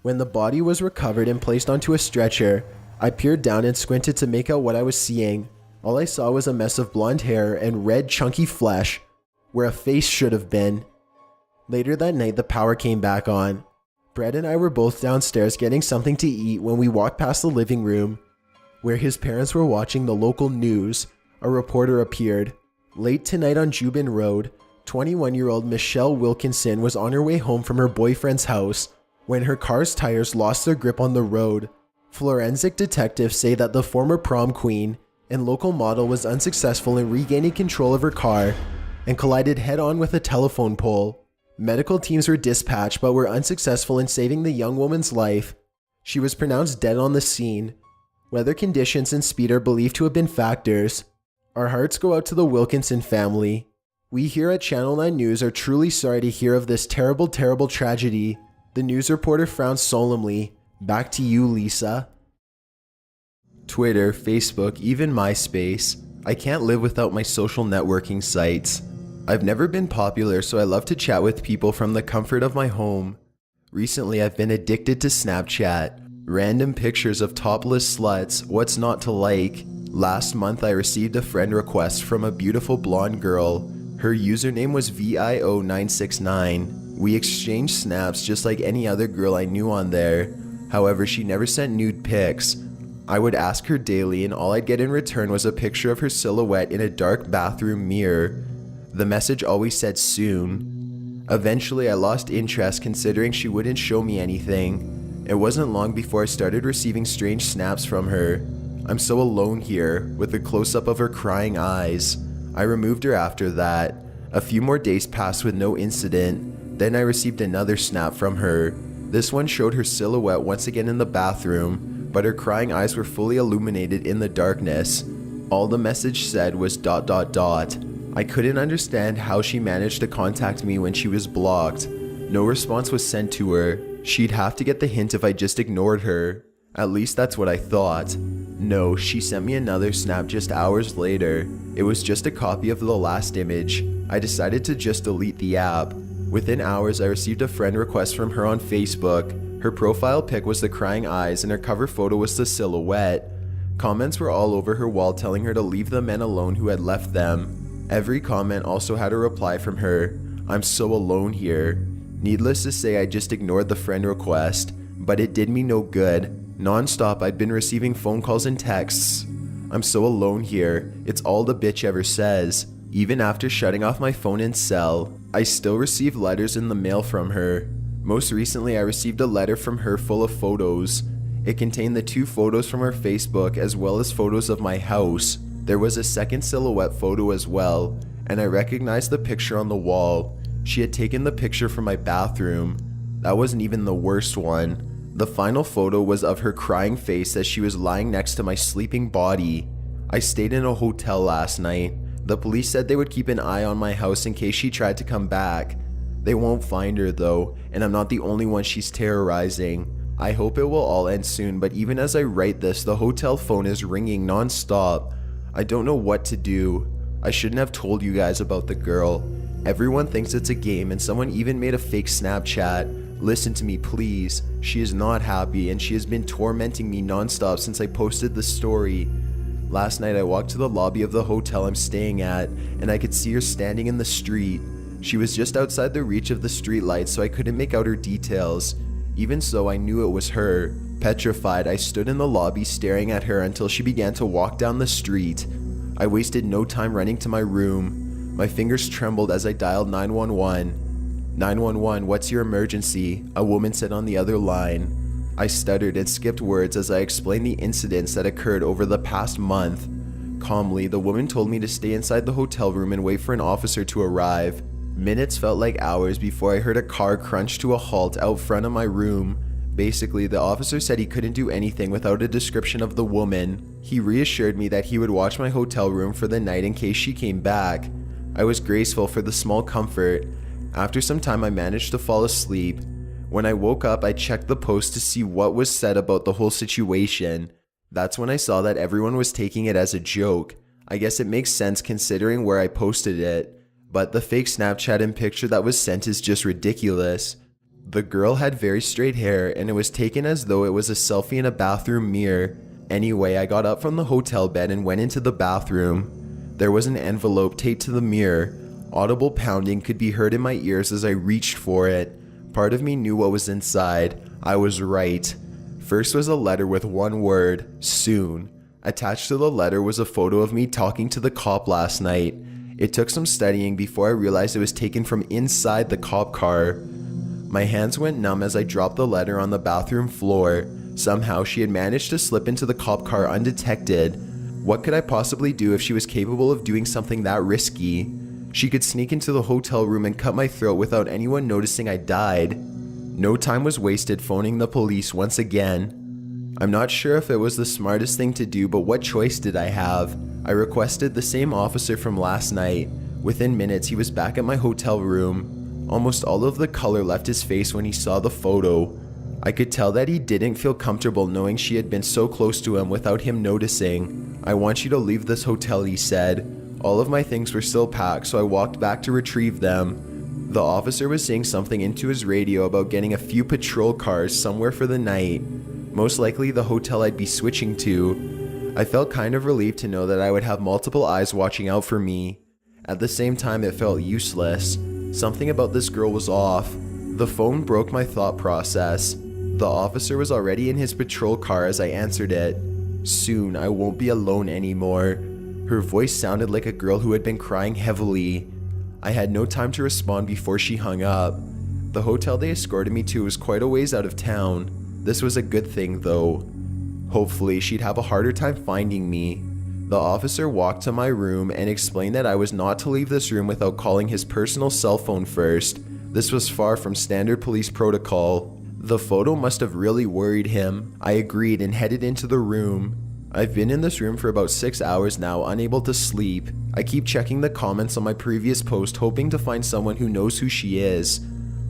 When the body was recovered and placed onto a stretcher, I peered down and squinted to make out what I was seeing. All I saw was a mess of blonde hair and red chunky flesh, where a face should have been. Later that night, the power came back on. Brett and I were both downstairs getting something to eat when we walked past the living room, where his parents were watching the local news. A reporter appeared. Late tonight on Jubin Road, 21-year-old Michelle Wilkinson was on her way home from her boyfriend's house when her car's tires lost their grip on the road. Forensic detectives say that the former prom queen and local model was unsuccessful in regaining control of her car and collided head-on with a telephone pole. Medical teams were dispatched but were unsuccessful in saving the young woman's life. She was pronounced dead on the scene. Weather conditions and speed are believed to have been factors. Our hearts go out to the Wilkinson family. We here at Channel 9 News are truly sorry to hear of this terrible, terrible tragedy. The news reporter frowned solemnly. Back to you, Lisa. Twitter, Facebook, even MySpace. I can't live without my social networking sites. I've never been popular, so I love to chat with people from the comfort of my home. Recently, I've been addicted to Snapchat. Random pictures of topless sluts, what's not to like. Last month, I received a friend request from a beautiful blonde girl. Her username was VIO969. We exchanged snaps just like any other girl I knew on there. However, she never sent nude pics. I would ask her daily, and all I'd get in return was a picture of her silhouette in a dark bathroom mirror. The message always said soon. Eventually, I lost interest considering she wouldn't show me anything. It wasn't long before I started receiving strange snaps from her. I'm so alone here, with a close-up of her crying eyes. I removed her after that. A few more days passed with no incident. Then I received another snap from her. This one showed her silhouette once again in the bathroom, but her crying eyes were fully illuminated in the darkness. All the message said was ... I couldn't understand how she managed to contact me when she was blocked. No response was sent to her. She'd have to get the hint if I just ignored her. At least that's what I thought. No, she sent me another snap just hours later. It was just a copy of the last image. I decided to just delete the app. Within hours, I received a friend request from her on Facebook. Her profile pic was the crying eyes and her cover photo was the silhouette. Comments were all over her wall telling her to leave the men alone who had left them. Every comment also had a reply from her. I'm so alone here. Needless to say, I just ignored the friend request, but it did me no good. Non-stop, I'd been receiving phone calls and texts. I'm so alone here. It's all the bitch ever says. Even after shutting off my phone and cell, I still receive letters in the mail from her. Most recently, I received a letter from her full of photos. It contained the 2 photos from her Facebook as well as photos of my house. There was a second silhouette photo as well, and I recognized the picture on the wall. She had taken the picture from my bathroom. That wasn't even the worst one. The final photo was of her crying face as she was lying next to my sleeping body. I stayed in a hotel last night. The police said they would keep an eye on my house in case she tried to come back. They won't find her though, and I'm not the only one she's terrorizing. I hope it will all end soon, but even as I write this, the hotel phone is ringing non-stop. I don't know what to do. I shouldn't have told you guys about the girl. Everyone thinks it's a game and someone even made a fake Snapchat. Listen to me, please. She is not happy and she has been tormenting me non-stop since I posted the story. Last night I walked to the lobby of the hotel I'm staying at and I could see her standing in the street. She was just outside the reach of the street lights, so I couldn't make out her details. Even so, I knew it was her. Petrified, I stood in the lobby staring at her until she began to walk down the street. I wasted no time running to my room. My fingers trembled as I dialed 911. 911, what's your emergency? A woman said on the other line. I stuttered and skipped words as I explained the incidents that occurred over the past month. Calmly, the woman told me to stay inside the hotel room and wait for an officer to arrive. Minutes felt like hours before I heard a car crunch to a halt out front of my room. Basically, the officer said he couldn't do anything without a description of the woman. He reassured me that he would watch my hotel room for the night in case she came back. I was grateful for the small comfort. After some time, I managed to fall asleep. When I woke up, I checked the post to see what was said about the whole situation. That's when I saw that everyone was taking it as a joke. I guess it makes sense considering where I posted it. But the fake Snapchat and picture that was sent is just ridiculous. The girl had very straight hair and it was taken as though it was a selfie in a bathroom mirror. Anyway, I got up from the hotel bed and went into the bathroom. There was an envelope taped to the mirror. Audible pounding could be heard in my ears as I reached for it. Part of me knew what was inside. I was right. First was a letter with one word, soon. Attached to the letter was a photo of me talking to the cop last night. It took some studying before I realized it was taken from inside the cop car. My hands went numb as I dropped the letter on the bathroom floor. Somehow she had managed to slip into the cop car undetected. What could I possibly do if she was capable of doing something that risky? She could sneak into the hotel room and cut my throat without anyone noticing I died. No time was wasted phoning the police once again. I'm not sure if it was the smartest thing to do, but what choice did I have? I requested the same officer from last night. Within minutes, he was back at my hotel room. Almost all of the color left his face when he saw the photo. I could tell that he didn't feel comfortable knowing she had been so close to him without him noticing. I want you to leave this hotel, he said. All of my things were still packed, so I walked back to retrieve them. The officer was saying something into his radio about getting a few patrol cars somewhere for the night. Most likely the hotel I'd be switching to. I felt kind of relieved to know that I would have multiple eyes watching out for me. At the same time, it felt useless. Something about this girl was off. The phone broke my thought process. The officer was already in his patrol car as I answered it. Soon, I won't be alone anymore. Her voice sounded like a girl who had been crying heavily. I had no time to respond before she hung up. The hotel they escorted me to was quite a ways out of town. This was a good thing though. Hopefully, she'd have a harder time finding me. The officer walked to my room and explained that I was not to leave this room without calling his personal cell phone first. This was far from standard police protocol. The photo must have really worried him. I agreed and headed into the room. I've been in this room for about 6 hours now, unable to sleep. I keep checking the comments on my previous post, hoping to find someone who knows who she is.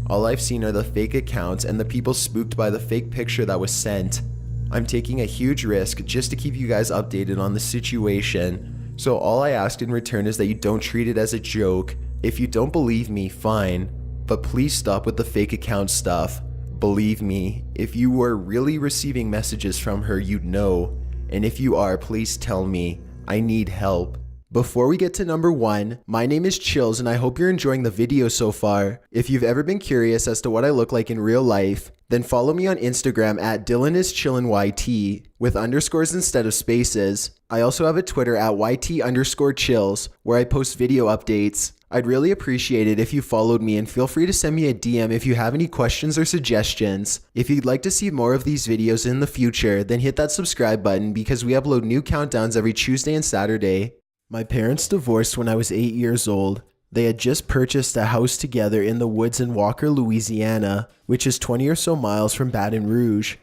All I've seen are the fake accounts and the people spooked by the fake picture that was sent. I'm taking a huge risk just to keep you guys updated on the situation. So all I ask in return is that you don't treat it as a joke. If you don't believe me, fine. But please stop with the fake account stuff. Believe me, if you were really receiving messages from her, you'd know. And if you are, please tell me. I need help. Before we get to number 1, my name is Chills and I hope you're enjoying the video so far. If you've ever been curious as to what I look like in real life, then follow me on Instagram at DylanIsChillinYT with underscores instead of spaces. I also have a Twitter at YT_chills where I post video updates. I'd really appreciate it if you followed me, and feel free to send me a DM if you have any questions or suggestions. If you'd like to see more of these videos in the future, then hit that subscribe button because we upload new countdowns every Tuesday and Saturday. My parents divorced when I was 8 years old. They had just purchased a house together in the woods in Walker, Louisiana, which is 20 or so miles from Baton Rouge.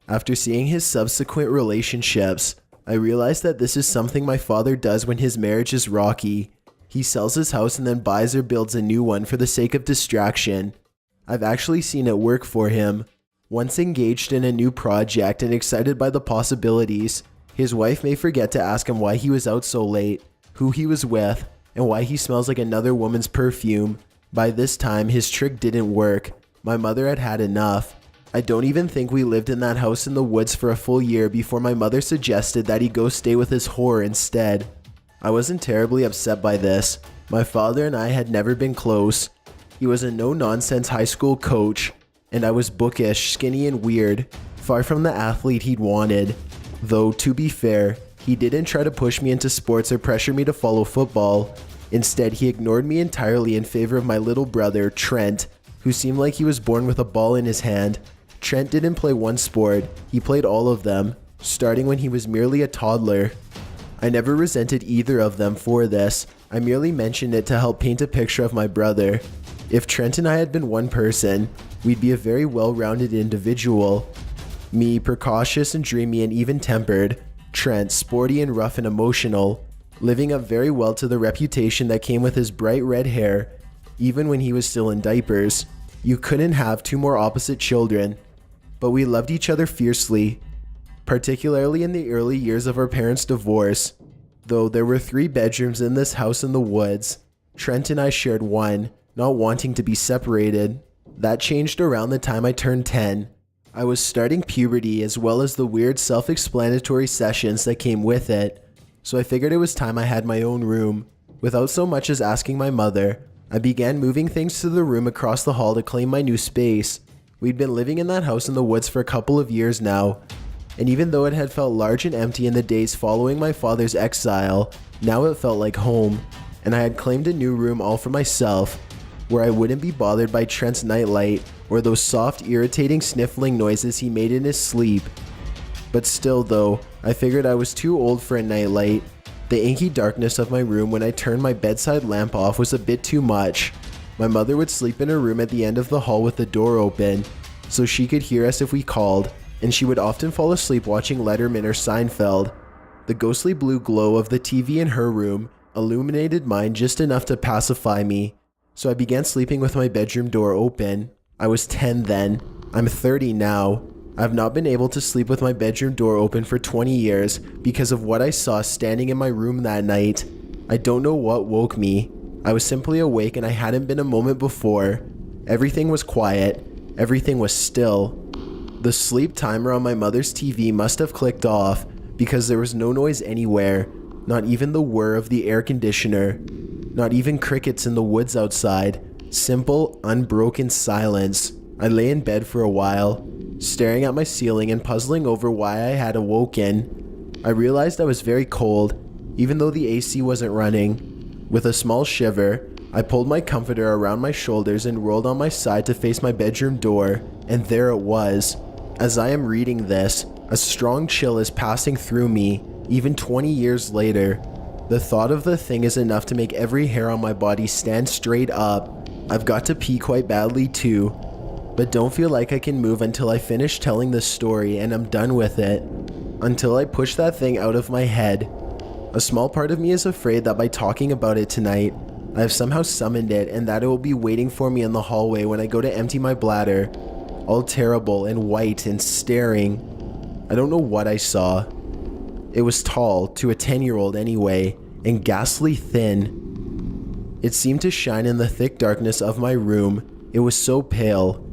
After seeing his subsequent relationships, I realized that this is something my father does when his marriage is rocky. He sells his house and then buys or builds a new one for the sake of distraction. I've actually seen it work for him. Once engaged in a new project and excited by the possibilities, his wife may forget to ask him why he was out so late, who he was with, and why he smells like another woman's perfume. By this time, his trick didn't work. My mother had had enough. I don't even think we lived in that house in the woods for a full year before my mother suggested that he go stay with his whore instead. I wasn't terribly upset by this. My father and I had never been close. He was a no-nonsense high school coach, and I was bookish, skinny, and weird, far from the athlete he'd wanted. Though, to be fair, he didn't try to push me into sports or pressure me to follow football. Instead, he ignored me entirely in favor of my little brother, Trent, who seemed like he was born with a ball in his hand. Trent didn't play one sport, he played all of them, starting when he was merely a toddler. I never resented either of them for this. I merely mentioned it to help paint a picture of my brother. If Trent and I had been one person, we'd be a very well-rounded individual. Me, precautious and dreamy and even-tempered. Trent, sporty and rough and emotional, living up very well to the reputation that came with his bright red hair, even when he was still in diapers. You couldn't have two more opposite children. But we loved each other fiercely, particularly in the early years of our parents' divorce. Though there were 3 bedrooms in this house in the woods, Trent and I shared one, not wanting to be separated. That changed around the time I turned 10. I was starting puberty as well as the weird self-explanatory sessions that came with it, so I figured it was time I had my own room. Without so much as asking my mother, I began moving things to the room across the hall to claim my new space. We'd been living in that house in the woods for a couple of years now, and even though it had felt large and empty in the days following my father's exile, now it felt like home, and I had claimed a new room all for myself, where I wouldn't be bothered by Trent's nightlight or those soft, irritating sniffling noises he made in his sleep. But still though, I figured I was too old for a nightlight. The inky darkness of my room when I turned my bedside lamp off was a bit too much. My mother would sleep in her room at the end of the hall with the door open, so she could hear us if we called, and she would often fall asleep watching Letterman or Seinfeld. The ghostly blue glow of the TV in her room illuminated mine just enough to pacify me, so I began sleeping with my bedroom door open. I was 10 then. I'm 30 now. I've not been able to sleep with my bedroom door open for 20 years because of what I saw standing in my room that night. I don't know what woke me. I was simply awake and I hadn't been a moment before. Everything was quiet. Everything was still. The sleep timer on my mother's TV must have clicked off because there was no noise anywhere, not even the whir of the air conditioner, not even crickets in the woods outside. Simple, unbroken silence. I lay in bed for a while, staring at my ceiling and puzzling over why I had awoken. I realized I was very cold, even though the AC wasn't running. With a small shiver, I pulled my comforter around my shoulders and rolled on my side to face my bedroom door, and there it was. As I am reading this, a strong chill is passing through me, even 20 years later. The thought of the thing is enough to make every hair on my body stand straight up. I've got to pee quite badly too, but don't feel like I can move until I finish telling this story and I'm done with it. Until I push that thing out of my head. A small part of me is afraid that by talking about it tonight, I have somehow summoned it and that it will be waiting for me in the hallway when I go to empty my bladder, all terrible and white and staring. I don't know what I saw. It was tall, to a 10-year-old anyway, and ghastly thin. It seemed to shine in the thick darkness of my room, It was so pale.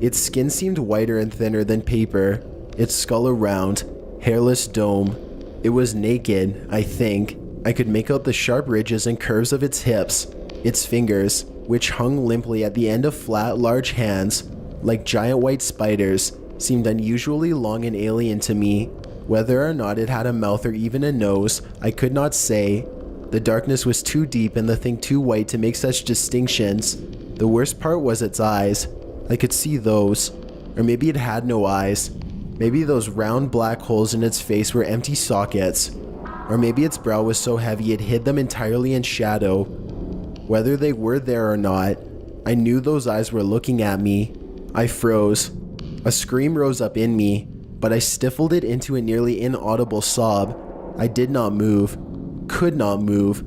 Its skin seemed whiter and thinner than paper, its skull a round, hairless dome. It was naked, I think. I could make out the sharp ridges and curves of its hips. Its fingers, which hung limply at the end of flat, large hands, like giant white spiders, seemed unusually long and alien to me. Whether or not it had a mouth or even a nose, I could not say. The darkness was too deep and the thing too white to make such distinctions. The worst part was its eyes. I could see those. Or maybe it had no eyes. Maybe those round black holes in its face were empty sockets. Or maybe its brow was so heavy it hid them entirely in shadow. Whether they were there or not, I knew those eyes were looking at me. I froze. A scream rose up in me, but I stifled it into a nearly inaudible sob. I did not move. Could not move.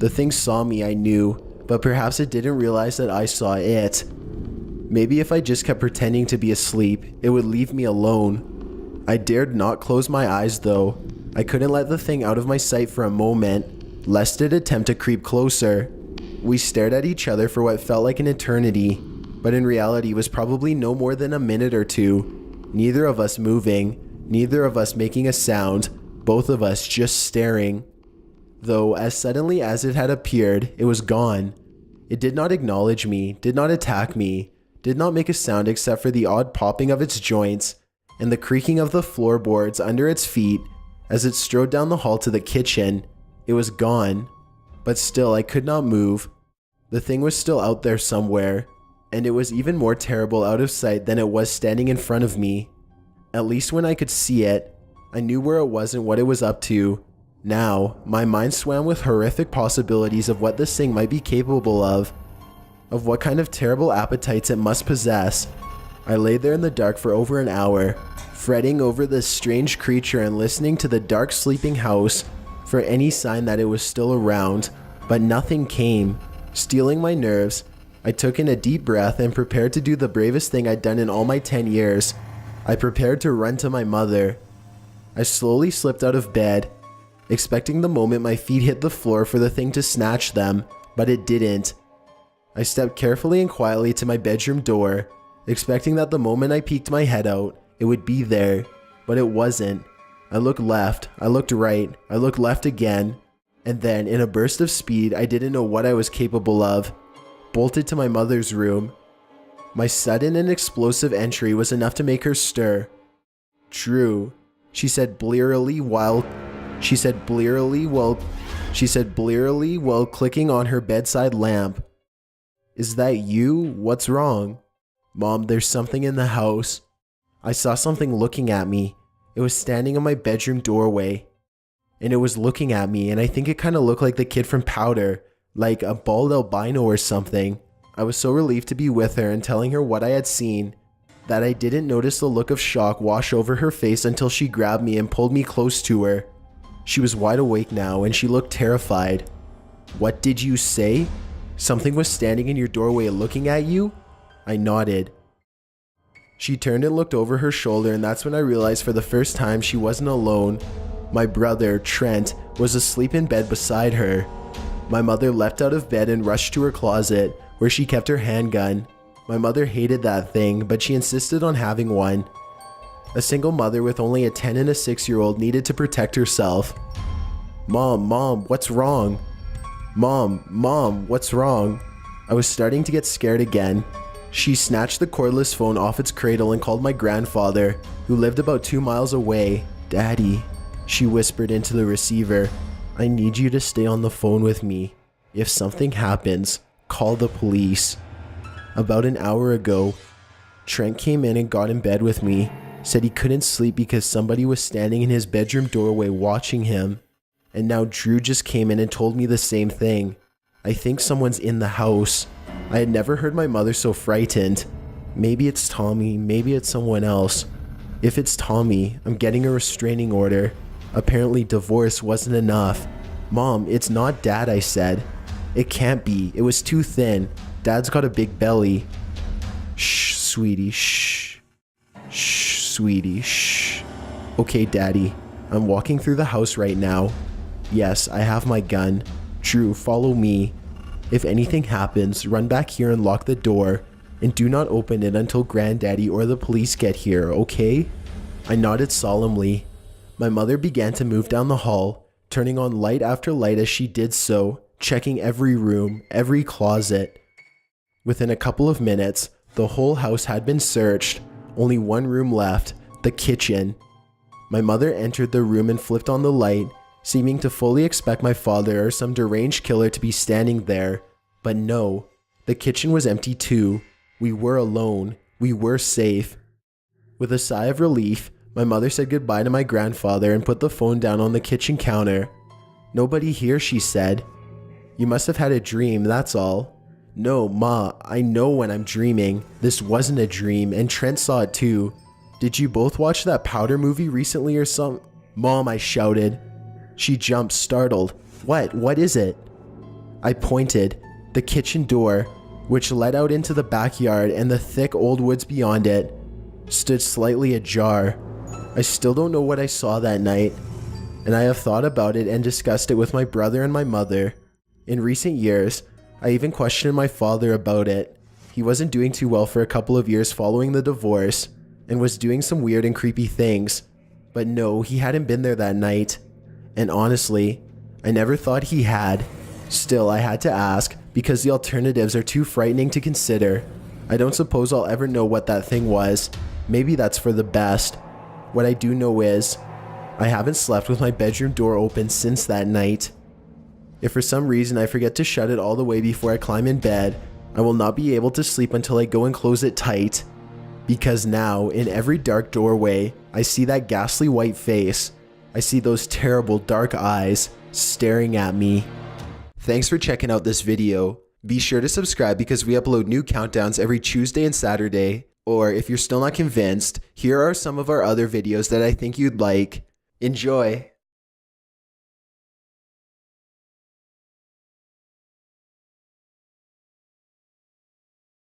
The thing saw me, I knew, but perhaps it didn't realize that I saw it. Maybe if I just kept pretending to be asleep, it would leave me alone. I dared not close my eyes though. I couldn't let the thing out of my sight for a moment, lest it attempt to creep closer. We stared at each other for what felt like an eternity, but in reality was probably no more than a minute or two. Neither of us moving, neither of us making a sound, both of us just staring. Though as suddenly as it had appeared, it was gone. It did not acknowledge me, did not attack me, did not make a sound except for the odd popping of its joints and the creaking of the floorboards under its feet as it strode down the hall to the kitchen. It was gone. But still, I could not move. The thing was still out there somewhere, and it was even more terrible out of sight than it was standing in front of me. At least when I could see it, I knew where it was and what it was up to. Now, my mind swam with horrific possibilities of what this thing might be capable of what kind of terrible appetites it must possess. I lay there in the dark for over an hour, fretting over this strange creature and listening to the dark sleeping house for any sign that it was still around, but nothing came. Stealing my nerves, I took in a deep breath and prepared to do the bravest thing I'd done in all my 10 years. I prepared to run to my mother. I slowly slipped out of bed, expecting the moment my feet hit the floor for the thing to snatch them, but it didn't. I stepped carefully and quietly to my bedroom door, expecting that the moment I peeked my head out, it would be there, but it wasn't. I looked left, I looked right, I looked left again, and then, in a burst of speed I didn't know what I was capable of, bolted to my mother's room. My sudden and explosive entry was enough to make her stir. "Drew," she said blearily while clicking on her bedside lamp. "Is that you? What's wrong?" "Mom, there's something in the house." I saw something looking at me. It was standing in my bedroom doorway. And it was looking at me, and I think it kind of looked like the kid from Powder, like a bald albino or something. I was so relieved to be with her and telling her what I had seen that I didn't notice the look of shock wash over her face until she grabbed me and pulled me close to her. She was wide awake now, and she looked terrified. "What did you say? Something was standing in your doorway looking at you?" I nodded. She turned and looked over her shoulder, and that's when I realized for the first time she wasn't alone. My brother, Trent, was asleep in bed beside her. My mother leapt out of bed and rushed to her closet, where she kept her handgun. My mother hated that thing, but she insisted on having one. A single mother with only a 10 and a 6-year-old needed to protect herself. Mom, what's wrong? Mom, what's wrong?" I was starting to get scared again. She snatched the cordless phone off its cradle and called my grandfather, who lived about 2 miles away. "Daddy," she whispered into the receiver, "I need you to stay on the phone with me. If something happens, call the police." About an hour ago, Trent came in and got in bed with me, said he couldn't sleep because somebody was standing in his bedroom doorway watching him. And now Drew just came in and told me the same thing. I think someone's in the house. I had never heard my mother so frightened. Maybe it's Tommy, maybe it's someone else. If it's Tommy, I'm getting a restraining order. Apparently divorce wasn't enough. "Mom, it's not Dad," I said. "It can't be. It was too thin. Dad's got a big belly." "Shh, sweetie, shh. Shh, sweetie, shh. Okay, Daddy, I'm walking through the house right now. Yes, I have my gun. Drew, follow me. If anything happens, run back here and lock the door. and do not open it until Granddaddy or the police get here, okay? I nodded solemnly. My mother began to move down the hall, turning on light after light as she did so, checking every room, every closet. Within a couple of minutes, the whole house had been searched. Only one room left, the kitchen. My mother entered the room and flipped on the light, seeming to fully expect my father or some deranged killer to be standing there. But no, the kitchen was empty too. We were alone. We were safe. With a sigh of relief, my mother said goodbye to my grandfather and put the phone down on the kitchen counter. "Nobody here," she said. "You must have had a dream, that's all." "No, Ma, I know when I'm dreaming. This wasn't a dream, and Trent saw it too. Did you both watch that Powder movie recently or some—" "Mom," I shouted. She jumped, startled. What is it?" I pointed. The kitchen door, which led out into the backyard and the thick old woods beyond it, stood slightly ajar. I still don't know what I saw that night, and I have thought about it and discussed it with my brother and my mother. In recent years, I even questioned my father about it. He wasn't doing too well for a couple of years following the divorce, and was doing some weird and creepy things. But no, he hadn't been there that night. And honestly, I never thought he had. Still, I had to ask, because the alternatives are too frightening to consider. I don't suppose I'll ever know what that thing was. Maybe that's for the best. What I do know is, I haven't slept with my bedroom door open since that night. If for some reason I forget to shut it all the way before I climb in bed, I will not be able to sleep until I go and close it tight. Because now, in every dark doorway, I see that ghastly white face. I see those terrible dark eyes staring at me. Thanks for checking out this video. Be sure to subscribe because we upload new countdowns every Tuesday and Saturday. Or if you're still not convinced, here are some of our other videos that I think you'd like. Enjoy!